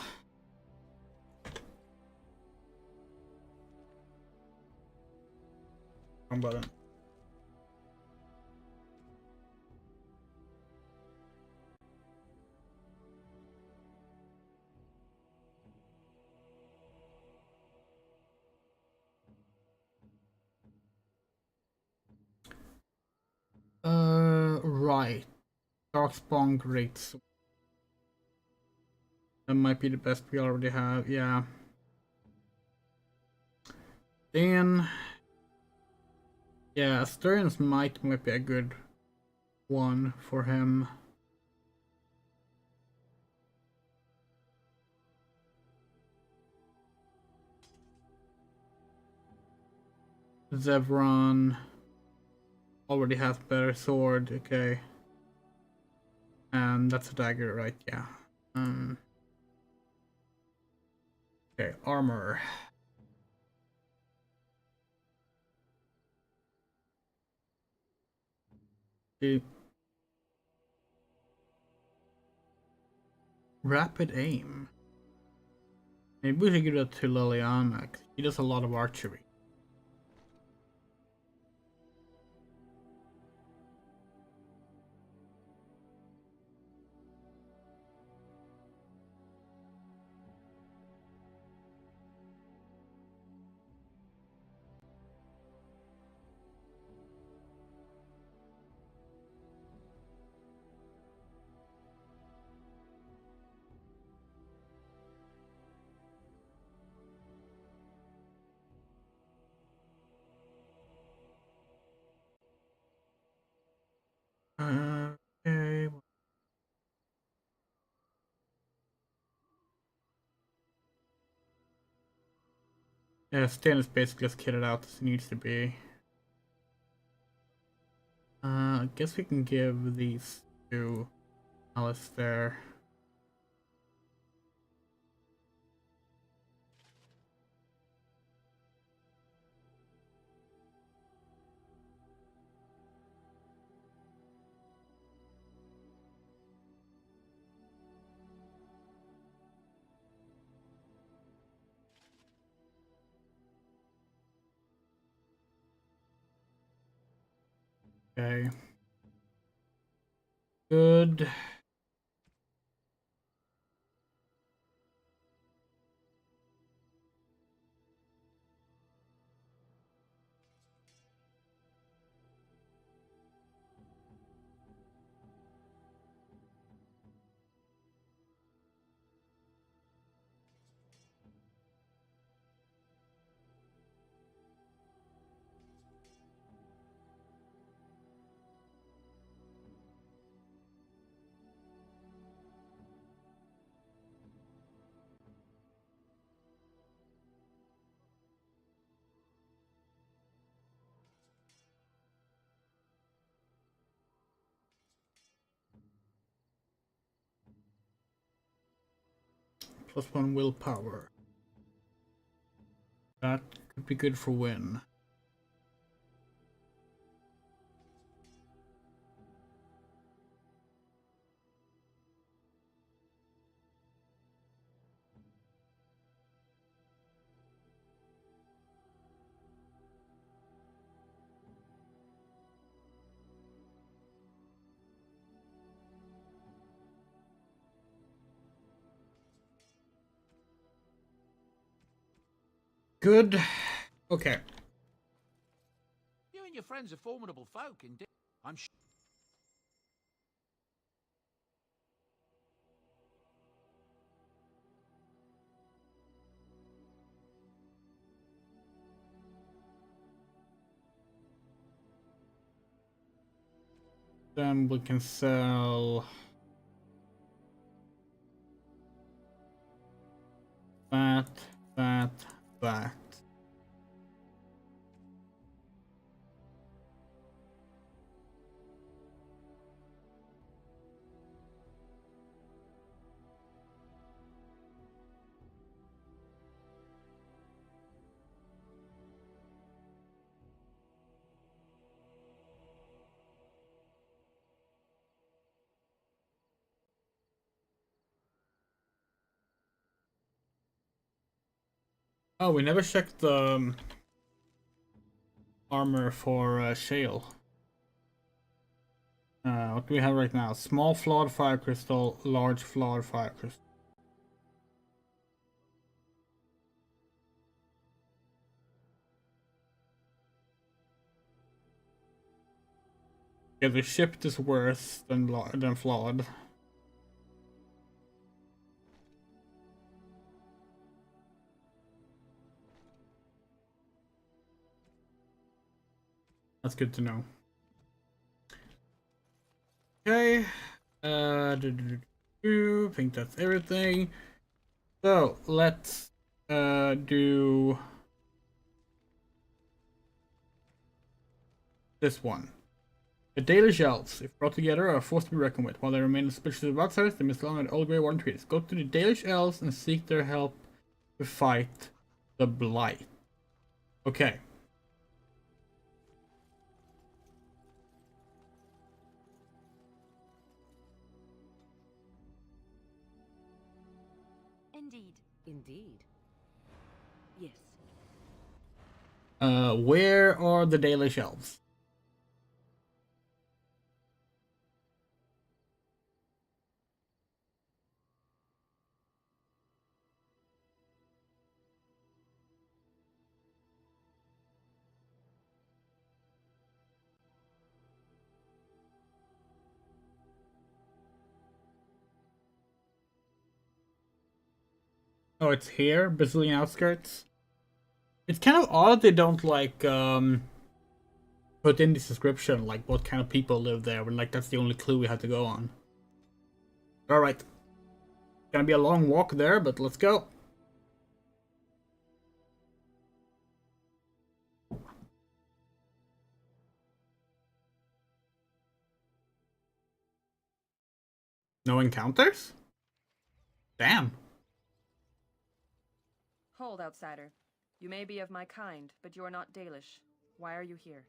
Wrong button. Right. Darkspawn Great. That might be the best we already have, yeah. Then, yeah, Asterian's Might might be a good one for him. Zevron already has better sword, okay. And that's a dagger, right? Yeah. Okay, armor. The rapid aim. Maybe we should give that to Liliana. He does a lot of archery. Okay. Yeah, Stan is basically as kitted out as it needs to be. I guess we can give these to Alistair. Okay. Good. +1 willpower. That could be good for win. Good. Okay. You and your friends are formidable folk, indeed. I'm sure. Then we can sell that. Oh, we never checked the armor for Shale. What do we have right now? Small flawed fire crystal, large flawed fire crystal. Yeah, the shipped is worse than flawed. That's good to know. Okay. I think that's everything. So let's do this one. The Daily Elves, if brought together, are forced to be reckoned with. While they remain suspicious of outsiders, they must long on old Grey Warden treaties. Go to the Dalish Elves and seek their help to fight the Blight. Okay. Indeed. Indeed. Yes. Where are the Dalish Elves? Oh, it's here, Brazilian outskirts. It's kind of odd they don't like put in the description like what kind of people live there, when like that's the only clue we had to go on. All right, gonna be a long walk there, but let's go. No encounters? Damn. Hold, outsider. You may be of my kind, but you are not Dalish. Why are you here?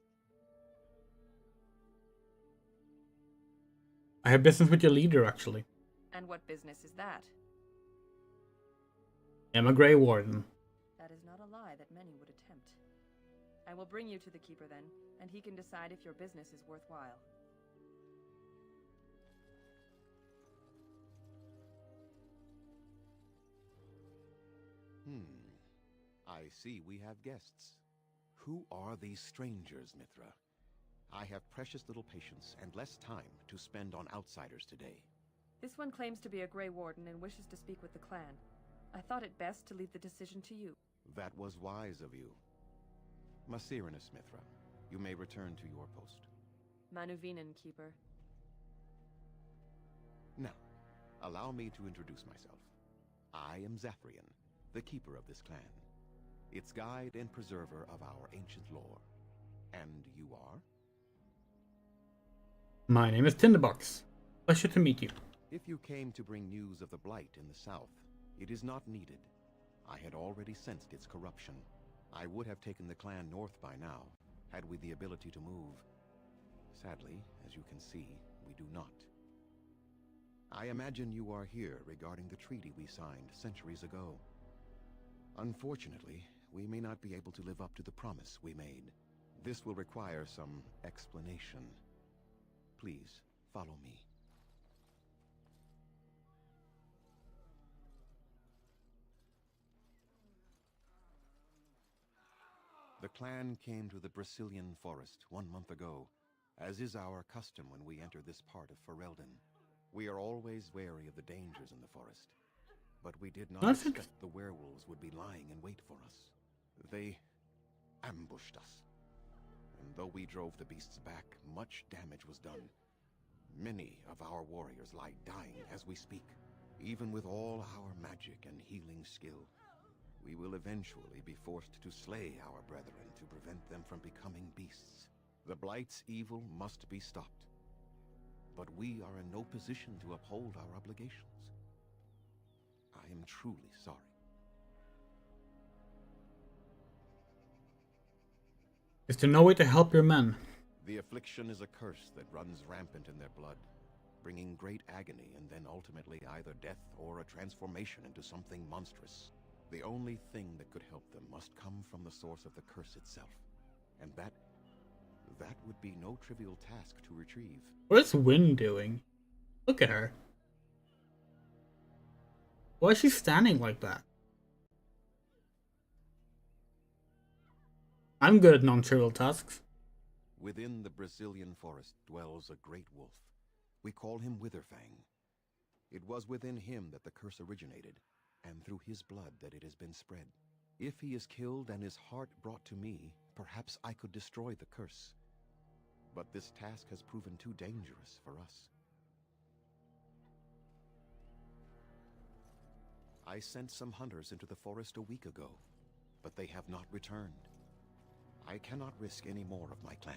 I have business with your leader, actually. And what business is that? I'm a Grey Warden. That is not a lie that many would attempt. I will bring you to the Keeper then, and he can decide if your business is worthwhile. I see we have guests. Who are these strangers, Mithra? I have precious little patience and less time to spend on outsiders today. This one claims to be a Grey Warden and wishes to speak with the clan. I thought it best to leave the decision to you. That was wise of you. Masirinus, Mithra, you may return to your post. Manuvinen, Keeper. Now, allow me to introduce myself. I am Zafrian, the keeper of this clan, its guide and preserver of our ancient lore. And you are? My name is Tinderbox. Pleasure to meet you. If you came to bring news of the Blight in the south, it is not needed. I had already sensed its corruption. I would have taken the clan north by now, had we the ability to move. Sadly, as you can see, we do not. I imagine you are here regarding the treaty we signed centuries ago. Unfortunately, we may not be able to live up to the promise we made. This will require some explanation. Please, follow me. The clan came to the Brazilian forest 1 month ago, as is our custom when we enter this part of Ferelden. We are always wary of the dangers in the forest, but we did not expect the werewolves would be lying in wait for us. They ambushed us, and though we drove the beasts back, much damage was done. Many of our warriors lie dying as we speak. Even with all our magic and healing skill, we will eventually be forced to slay our brethren to prevent them from becoming beasts. The Blight's evil must be stopped, but we are in no position to uphold our obligations. I am truly sorry. Is there no way to help your men? The affliction is a curse that runs rampant in their blood, bringing great agony and then ultimately either death or a transformation into something monstrous. The only thing that could help them must come from the source of the curse itself. And that would be no trivial task to retrieve. What is Wynn doing? Look at her. Why is she standing like that? I'm good at non-trivial tasks. Within the Brazilian forest dwells a great wolf. We call him Witherfang. It was within him that the curse originated, and through his blood that it has been spread. If he is killed and his heart brought to me, perhaps I could destroy the curse. But this task has proven too dangerous for us. I sent some hunters into the forest a week ago, but they have not returned. I cannot risk any more of my clan.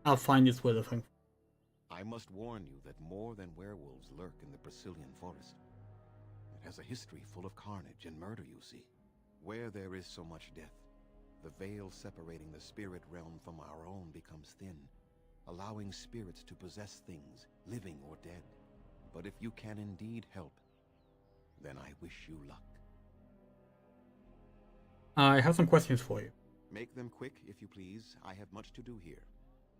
I'll find this Witherfang. I must warn you that more than werewolves lurk in the Brazilian forest. It has a history full of carnage and murder, you see. Where there is so much death, the veil separating the spirit realm from our own becomes thin, allowing spirits to possess things, living or dead. But if you can indeed help, then I wish you luck. I have some questions for you. Make them quick, if you please. I have much to do here.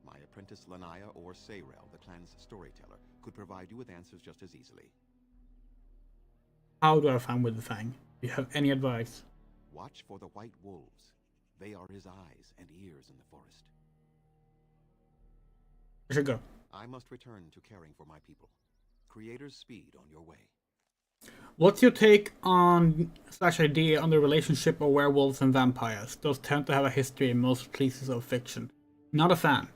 My apprentice Lanaya or Sayrel, the clan's storyteller, could provide you with answers just as easily. How do I find Witherfang? Do you have any advice? Watch for the white wolves. They are his eyes and ears in the forest. I should go. I must return to caring for my people. Creator's speed on your way. What's your take on / idea on the relationship of werewolves and vampires? Those tend to have a history in most pieces of fiction. Not a fan.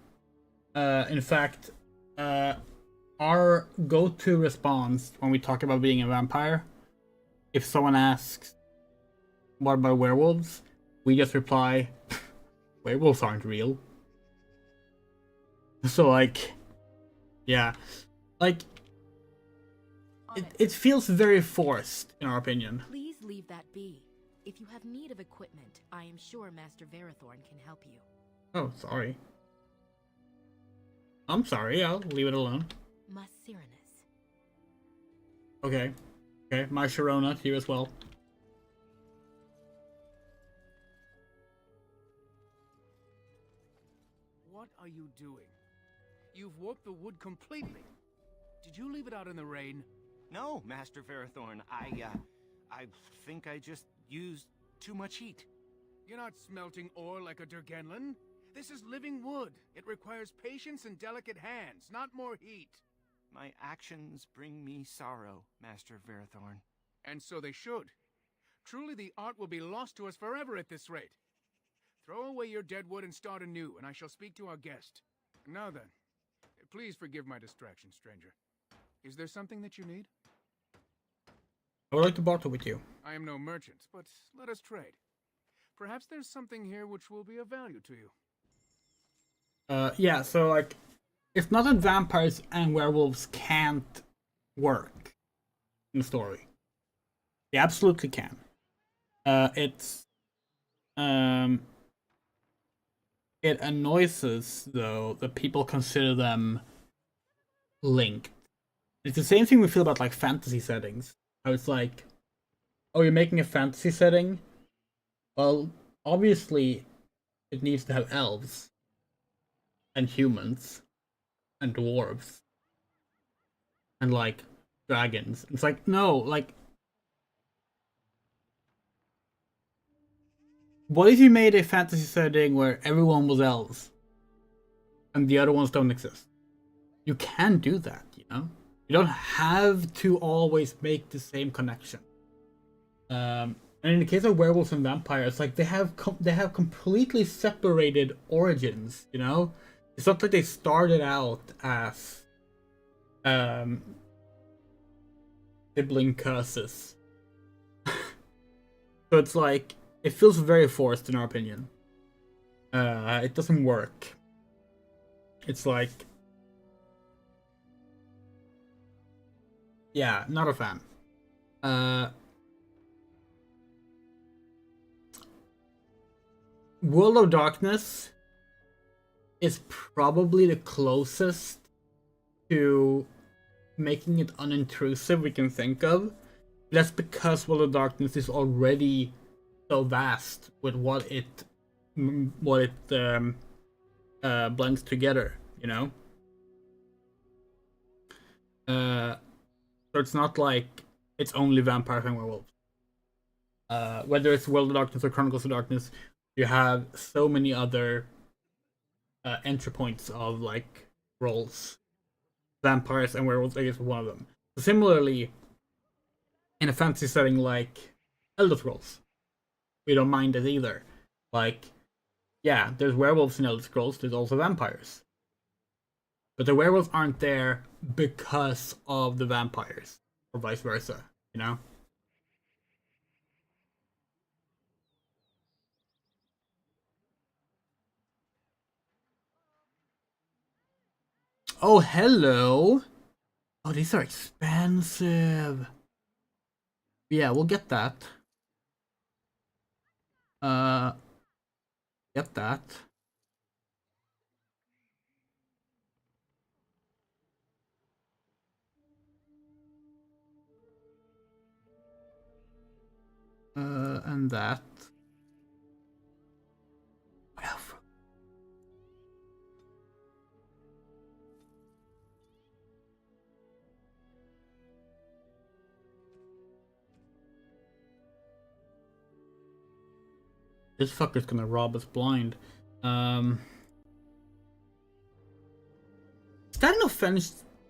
In fact, our go-to response when we talk about being a vampire, if someone asks, what about werewolves? We just reply, werewolves aren't real. So like, yeah, like, it feels very forced, in our opinion. Please leave that be. If you have need of equipment, I am sure Master Verathorn can help you. Oh, sorry. I'm sorry, I'll leave it alone. Macirinus. Okay. Okay, my Sharona to you as well. What are you doing? You've warped the wood completely. Did you leave it out in the rain? No, Master Verathorn. I think I just used too much heat. You're not smelting ore like a Durgenlin. This is living wood. It requires patience and delicate hands, not more heat. My actions bring me sorrow, Master Verathorn. And so they should. Truly the art will be lost to us forever at this rate. Throw away your dead wood and start anew, and I shall speak to our guest. Now then, please forgive my distraction, stranger. Is there something that you need? I would like to barter with you. I am no merchant, but let us trade. Perhaps there's something here which will be of value to you. Yeah, so like, it's not that vampires and werewolves can't work in the story. They absolutely can. It annoys us, though, that people consider them linked. It's the same thing we feel about, like, fantasy settings. How it's like, oh, you're making a fantasy setting? Well, obviously, it needs to have elves. And humans. And dwarves. And, like, dragons. It's like, no, like... What if you made a fantasy setting where everyone was elves? And the other ones don't exist? You can do that, you know? You don't have to always make the same connection. And in the case of werewolves and vampires, like, they have completely separated origins, you know? It's not like they started out as sibling curses. So it's like, it feels very forced in our opinion. It doesn't work. It's like, yeah, not a fan. World of Darkness is probably the closest to making it unintrusive we can think of. That's because World of Darkness is already so vast with what it blends together, you know. So it's not like it's only vampires and werewolves. Whether it's World of Darkness or Chronicles of Darkness, you have so many other entry points of like roles. Vampires and werewolves, I guess, one of them. So similarly, in a fantasy setting like Elder Scrolls, we don't mind it either. Like, yeah, there's werewolves in Elder Scrolls, there's also vampires. But the werewolves aren't there because of the vampires, or vice versa, you know? Oh, hello! Oh, these are expensive. Yeah, we'll get that. Get that. And that. This fucker's gonna rob us blind. Is that an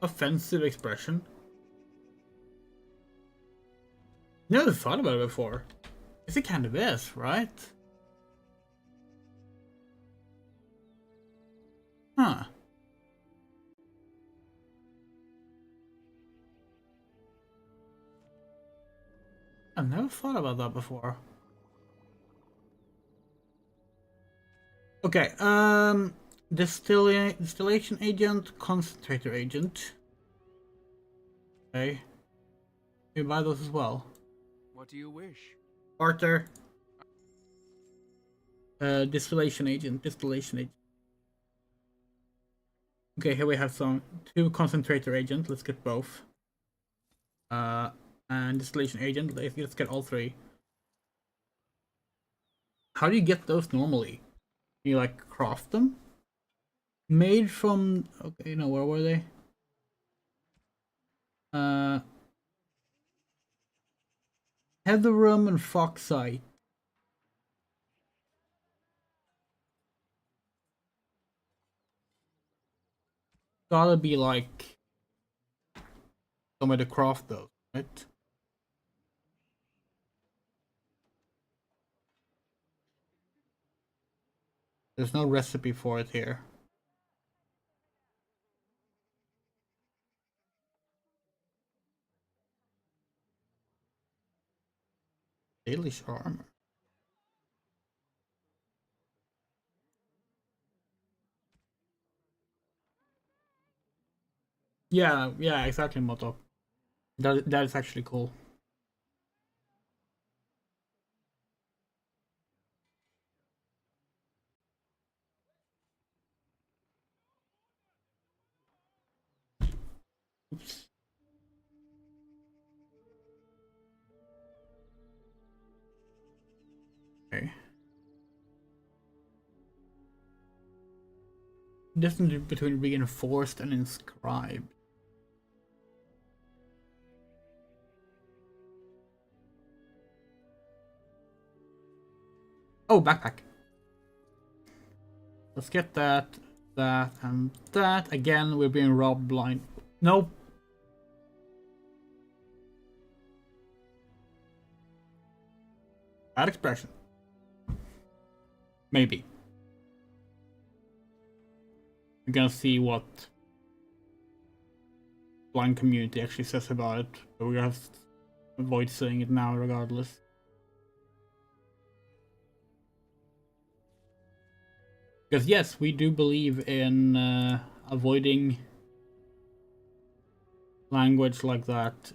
offensive expression? Never thought about it before. It's a kind of is, right? Huh. I've never thought about that before. Okay, distillation agent, concentrator agent. Okay. You buy those as well. What do you wish? Arthur. Distillation agent. Okay, here we have two concentrator agent. Let's get both. And distillation agent. Let's get all three. How do you get those normally? You like craft them? Made from, okay, no, where were they? Heatherum and Foxite. Gotta be like somewhere to craft those, right? There's no recipe for it here. Dalish armor. Yeah, exactly, Moto. That is actually cool. Oops. Okay. Difference between reinforced and inscribed. Oh, backpack. Let's get that, and that. Again, we're being robbed blind. Nope. Bad expression. Maybe. We're gonna see what blind community actually says about it, but we're gonna have to avoid saying it now regardless. Because yes, we do believe in avoiding language like that.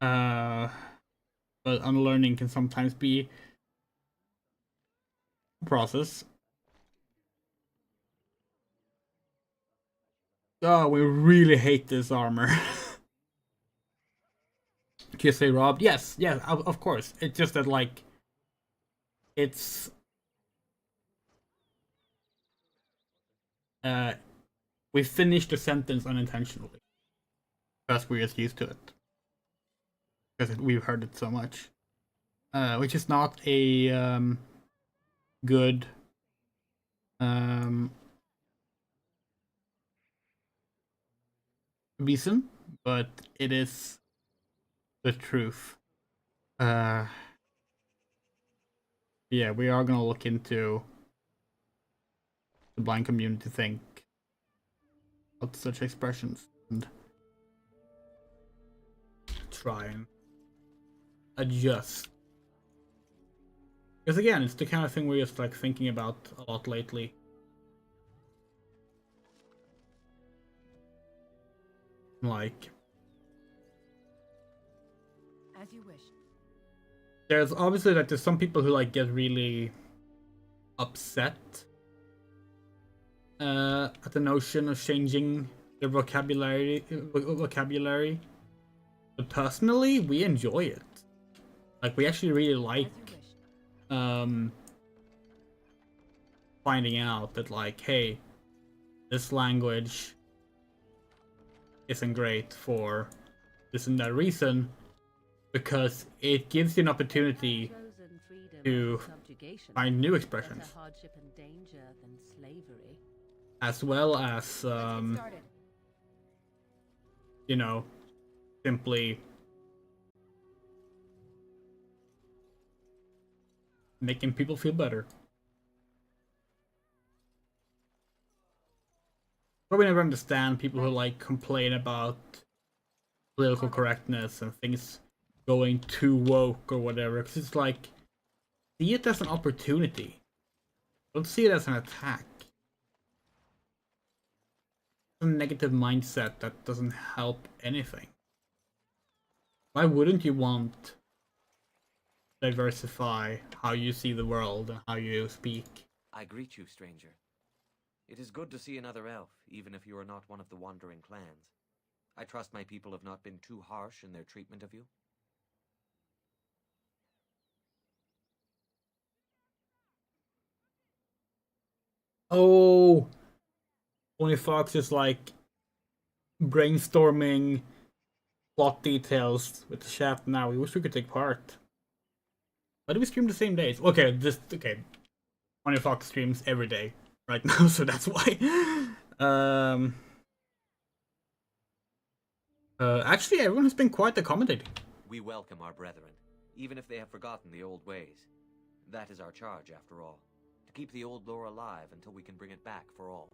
But unlearning can sometimes be a process. Oh, we really hate this armor. Can you say Rob? Yes, of course. It's just that, like, it's we finished the sentence unintentionally because we're just used to it because we've heard it so much, which is not a good reason, but it is the truth. Yeah, we are gonna look into the blind community thing about such expressions and try and adjust. Because again, it's the kind of thing we're just like thinking about a lot lately. Like, as you wish. There's obviously like there's some people who like get really upset at the notion of changing their vocabulary. But personally, we enjoy it. Like, we actually really like finding out that, like, hey, this language isn't great for this and that reason, because it gives you an opportunity to find new expressions, as well as you know, simply making people feel better. Probably never understand people who like complain about political correctness and things going too woke or whatever, because it's like, see it as an opportunity. Don't see it as an attack. It's a negative mindset that doesn't help anything. Why wouldn't you want to diversify how you see the world and how you speak? I greet you, stranger. It is good to see another elf, even if you are not one of the wandering clans. I trust my people have not been too harsh in their treatment of you. Oh, Tony Fox is like brainstorming plot details with the chat now. We wish we could take part. Why do we stream the same days? Okay, Tony Fox streams every day right now, so that's why. Actually, everyone has been quite accommodating. We welcome our brethren, even if they have forgotten the old ways. That is our charge, after all, to keep the old lore alive until we can bring it back for all.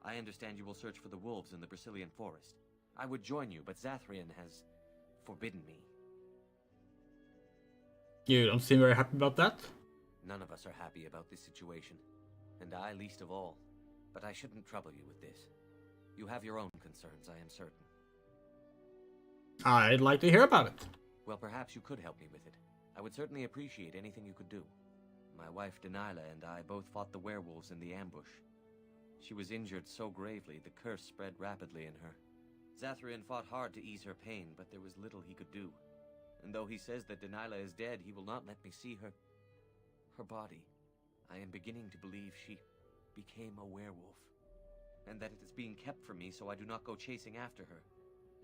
I understand you will search for the wolves in the Brazilian forest. I would join you, but Zathrian has forbidden me. You don't seem very happy about that? None of us are happy about this situation, and I least of all. But I shouldn't trouble you with this. You have your own concerns, I am certain. I'd like to hear about it. Well, perhaps you could help me with it. I would certainly appreciate anything you could do. My wife Denilah and I both fought the werewolves in the ambush. She was injured so gravely, the curse spread rapidly in her. Zathrian fought hard to ease her pain, but there was little he could do. And though he says that Denilah is dead, he will not let me see her body. I am beginning to believe she became a werewolf, and that it is being kept from me so I do not go chasing after her.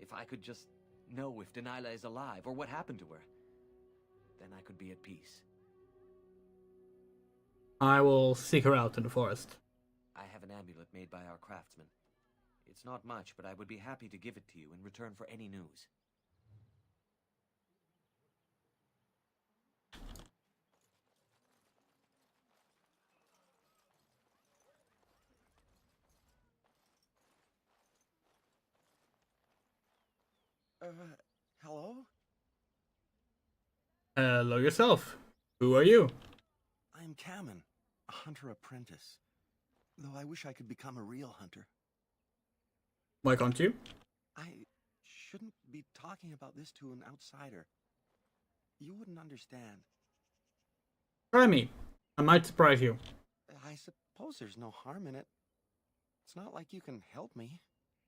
If I could just know if Denilah is alive, or what happened to her, then I could be at peace. I will seek her out in the forest. I have an amulet made by our craftsman. It's not much, but I would be happy to give it to you in return for any news. Hello? Hello yourself. Who are you? I'm Kamen, a hunter apprentice. Though I wish I could become a real hunter. Why can't you? shouldn't be talking about this to an outsider. You wouldn't understand. Try me. I might surprise you. I suppose there's no harm in it. It's not like you can help me.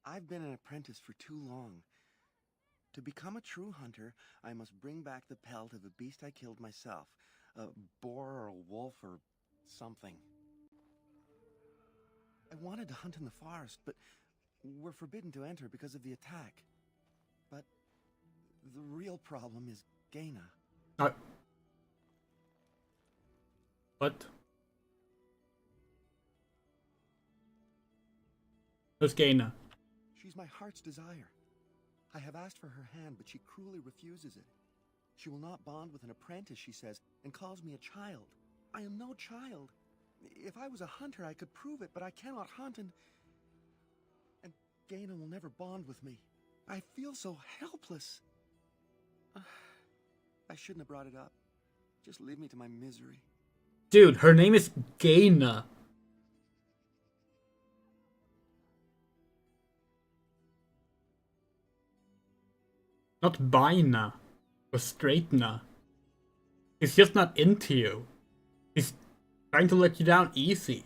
I've been an apprentice for too long. To become a true hunter, I must bring back the pelt of a beast I killed myself. A boar or a wolf or something. I wanted to hunt in the forest, but we're forbidden to enter because of the attack. But the real problem is Gaina. What? Who's Gaina? She's my heart's desire. I have asked for her hand, but she cruelly refuses it. She will not bond with an apprentice, she says, and calls me a child. I am no child. If I was a hunter, I could prove it, but I cannot hunt, and Gaina will never bond with me. I feel so helpless. I shouldn't have brought it up. Just leave me to my misery. Dude, her name is Gaina. Not Bina or Straightener. He's just not into you. He's trying to let you down easy.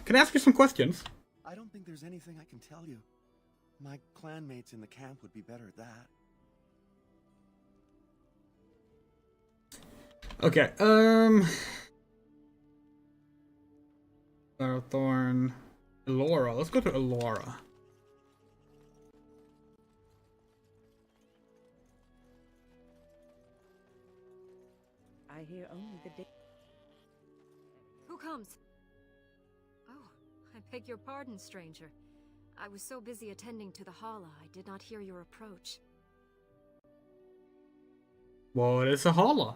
Can I ask you some questions? I don't think there's anything I can tell you. My clanmates in the camp would be better at that. Okay, Thorn, Elora. Let's go to Elora. I hear only the day. Who comes? Oh, I beg your pardon, stranger. I was so busy attending to the Hala, I did not hear your approach. What is a Hala?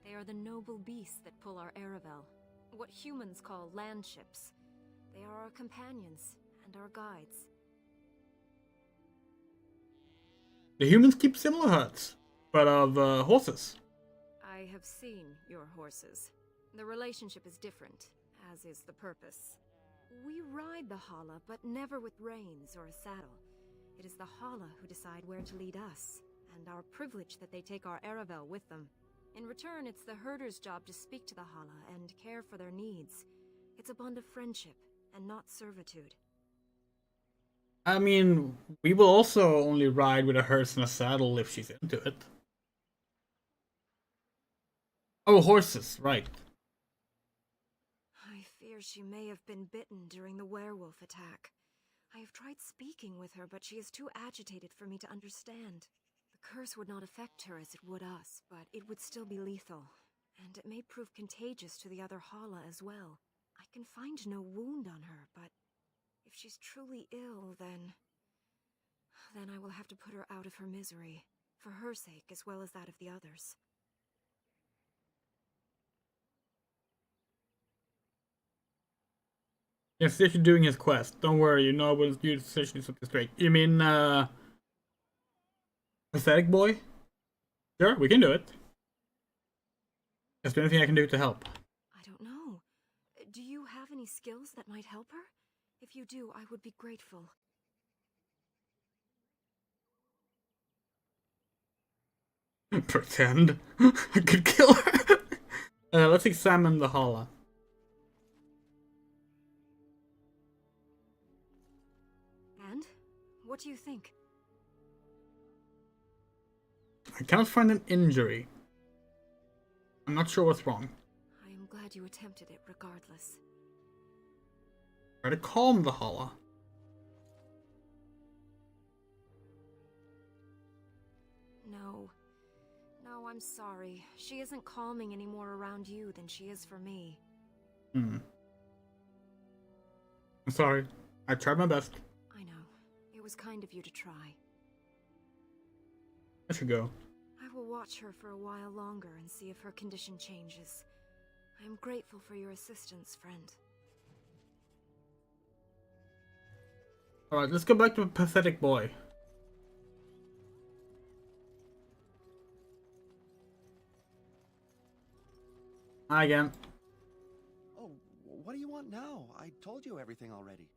They are the noble beasts that pull our Aravel, what humans call land ships. They are our companions and our guides. The humans keep similar huts, but of horses. I have seen your horses. The relationship is different, as is the purpose. We ride the Hala, but never with reins or a saddle. It is the Hala who decide where to lead us, and our privilege that they take our Aravel with them. In return, it's the herder's job to speak to the Hala and care for their needs. It's a bond of friendship, and not servitude. I mean, we will also only ride with a hearse and a saddle if she's into it. Oh, horses, right. I fear she may have been bitten during the werewolf attack. I have tried speaking with her, but she is too agitated for me to understand. The curse would not affect her as it would us, but it would still be lethal. And it may prove contagious to the other Hala as well. I can find no wound on her, but if she's truly ill, then I will have to put her out of her misery, for her sake as well as that of the others. Yes, Stitch is doing his quest. Don't worry, you know when you decision something straight. You mean, Pathetic Boy? Sure, we can do it. Is there anything I can do to help? I don't know. Do you have any skills that might help her? If you do, I would be grateful. Pretend. I could kill her. Let's examine the Hala. And? What do you think? I cannot find an injury. I'm not sure what's wrong. I am glad you attempted it regardless. Try to calm the Hala. No. No, I'm sorry. She isn't calming any more around you than she is for me. I'm sorry. I tried my best. I know. It was kind of you to try. I should go. I will watch her for a while longer and see if her condition changes. I am grateful for your assistance, friend. Alright, let's go back to Pathetic Boy. Hi again. Oh, what do you want now? I told you everything already.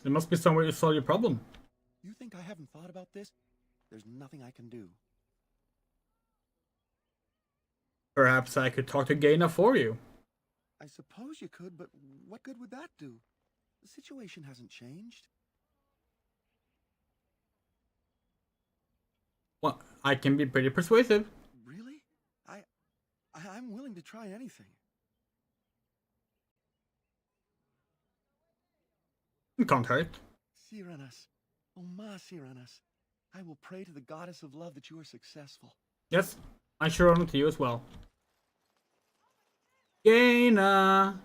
There must be some way to solve your problem. You think I haven't thought about this? There's nothing I can do. Perhaps I could talk to Gaina for you. I suppose you could, but what good would that do? The situation hasn't changed. Well, I can be pretty persuasive. Really? I'm willing to try anything. It can't hurt. Cyranas, oh ma Cyranas, I will pray to the goddess of love that you are successful. Yes, I sure honor to you as well. Gaina!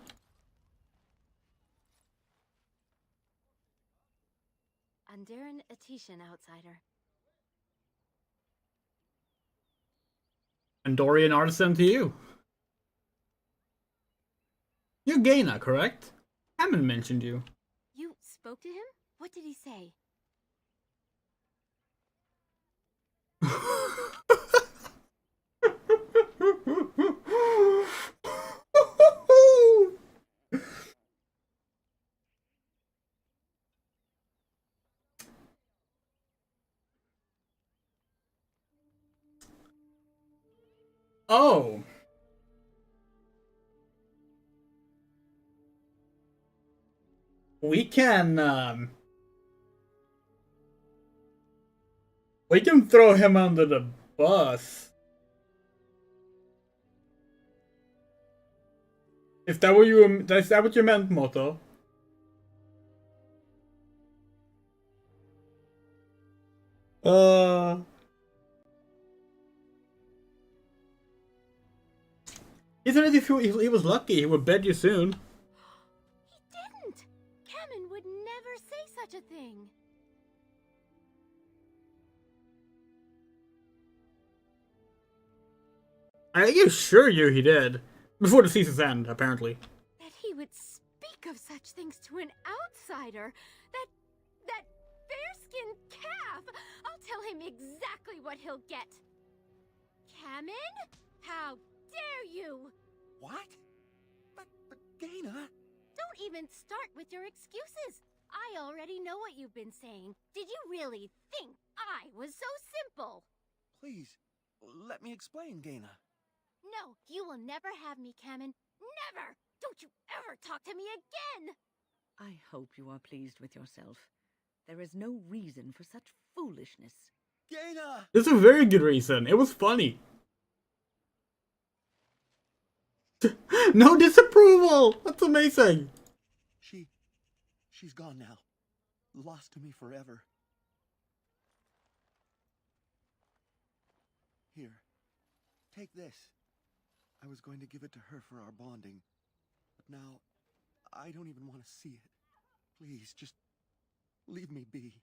Andaran Atishan, outsider. Andorian artisan to you. You're Gaina, correct? Hammond mentioned you. You spoke to him? What did he say? Oh. We can throw him under the bus. Is that what you meant, Moto? Isn't it if he was lucky, he would bed you soon. He didn't! Kamen would never say such a thing. I assure you he did. Before the season's end, apparently. That he would speak of such things to an outsider. That fair-skinned calf! I'll tell him exactly what he'll get. Kamen? How dare you! What? But Gaina... Don't even start with your excuses. I already know what you've been saying. Did you really think I was so simple? Please, let me explain, Gaina. No, you will never have me, Kamen. Never! Don't you ever talk to me again! I hope you are pleased with yourself. There is no reason for such foolishness. Gaina! There's a very good reason. It was funny. No disapproval! That's amazing! She's gone now. Lost to me forever. Here, take this. I was going to give it to her for our bonding, but now I don't even want to see it. Please, just leave me be.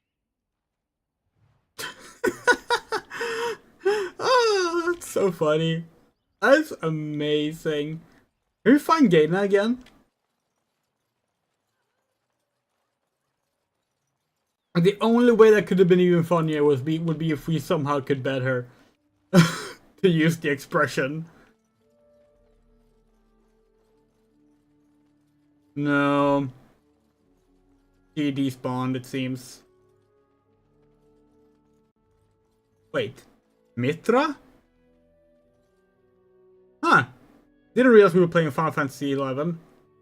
Oh, that's so funny. That's amazing. Can we find Gaina again? The only way that could have been even funnier would be if we somehow could bet her. To use the expression. No. She despawned, it seems. Wait. Mitra? Huh. Didn't realize we were playing Final Fantasy 11.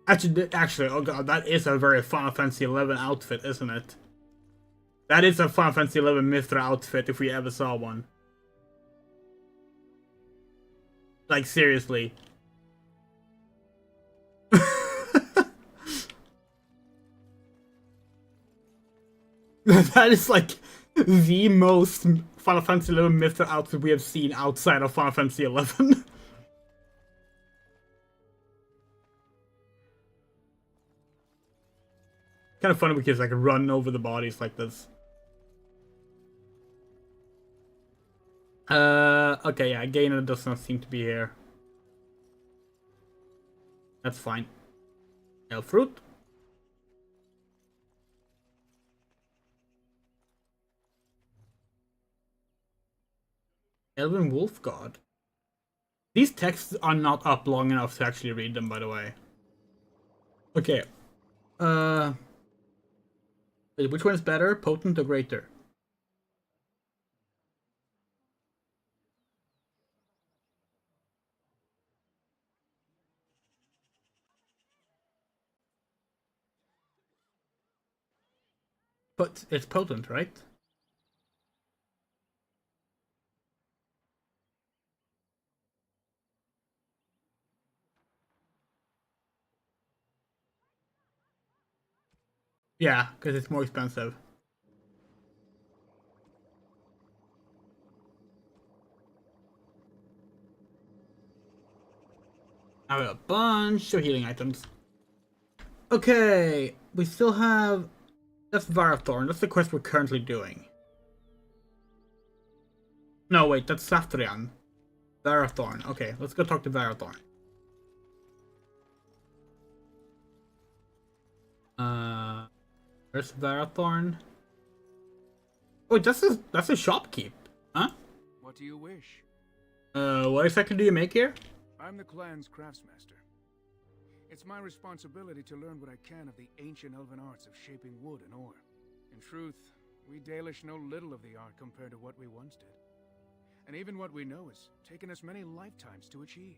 Actually, oh god, that is a very Final Fantasy 11 outfit, isn't it? That is a Final Fantasy 11 Mithra outfit if we ever saw one. Like, seriously. That is like the most Final Fantasy 11 Mithra outfit we have seen outside of Final Fantasy 11. Kind of funny because like run over the bodies like this. Okay, yeah, Gainer does not seem to be here. That's fine. Elf fruit. Elven Wolf God. These texts are not up long enough to actually read them, by the way. Okay. Wait, which one is better, potent or greater? But it's potent, right? Yeah, because it's more expensive. I have a bunch of healing items. Okay, we still have... That's Varathorn. That's the quest we're currently doing. No, wait, that's Saftrian. Varathorn. Okay, let's go talk to Varathorn. Where's Varathorn? Oh, that's a shopkeep, huh? What do you wish? What exactly do you make here? I'm the clan's craftsmaster. It's my responsibility to learn what I can of the ancient elven arts of shaping wood and ore. In truth, we Dalish know little of the art compared to what we once did. And even what we know has taken us many lifetimes to achieve.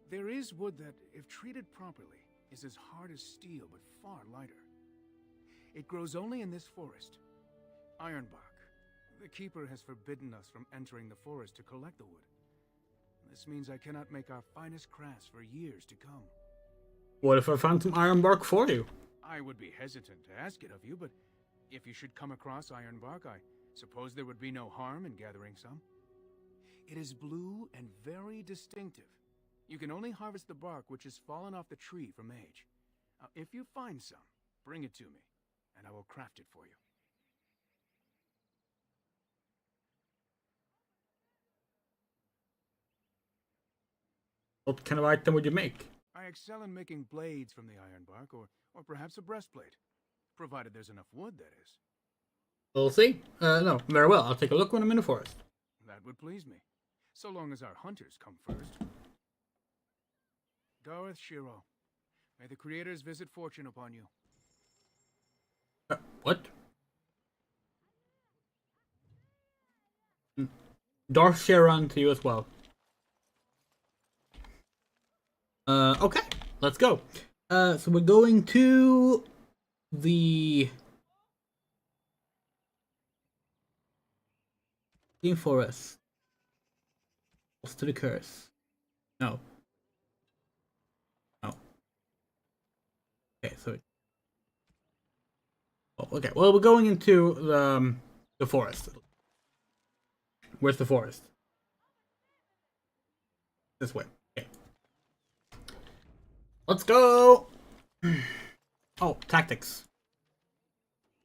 There is wood that, if treated properly, is as hard as steel but far lighter. It grows only in this forest, Ironbark. The Keeper has forbidden us from entering the forest to collect the wood. This means I cannot make our finest crafts for years to come. What if I found some Ironbark for you? I would be hesitant to ask it of you, but if you should come across Ironbark, I suppose there would be no harm in gathering some. It is blue and very distinctive. You can only harvest the bark which has fallen off the tree from age. Now, if you find some, bring it to me, and I will craft it for you. What kind of item would you make? I excel in making blades from the ironbark, or perhaps a breastplate. Provided there's enough wood, that is. We'll see. No, very well. I'll take a look when I'm in the forest. That would please me. So long as our hunters come first. Gareth Shiro, may the creators visit fortune upon you. What? Darth Sharon to you as well. Okay, let's go. So we're going to the Green Forest. Close to the curse. No. No. Okay, so. Oh, okay, well, we're going into the forest. Where's the forest? This way. Okay. Let's go! Oh, tactics.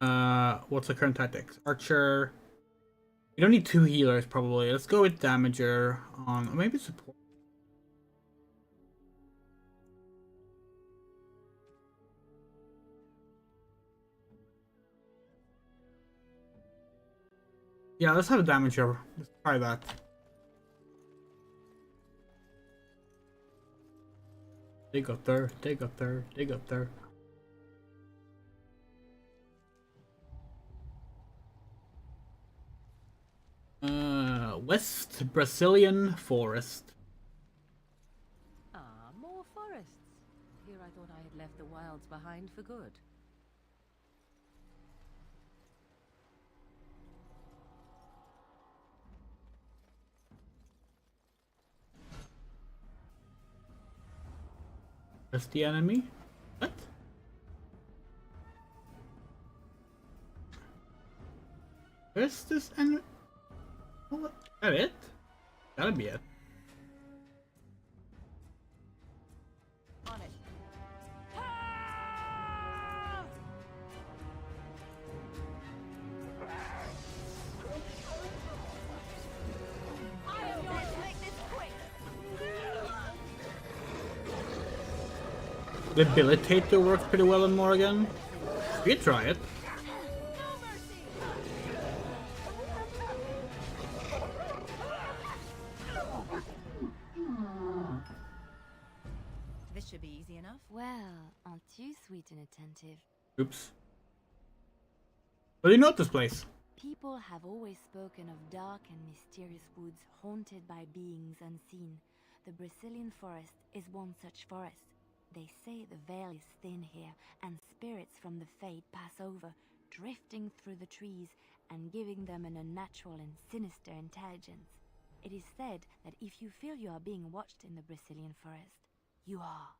What's the current tactics? Archer. You don't need two healers, probably. Let's go with Damager. Maybe support. Yeah, let's have a Damager. Let's try that. They got there, they got there, they got there. West Brazilian Forest. Ah, more forests. Here I thought I had left the wilds behind for good. That's the enemy? What? Where's this enemy? What? Is that it? Gotta be it. On it. Debilitator works pretty well on Morgan. You could try it. This should be easy enough. Well, aren't you sweet and attentive? Oops. So you know this place. People have always spoken of dark and mysterious woods haunted by beings unseen. The Brazilian forest is one such forest. They say the veil is thin here, and spirits from the fade pass over, drifting through the trees and giving them an unnatural and sinister intelligence. It is said that if you feel you are being watched in the Brazilian forest, you are.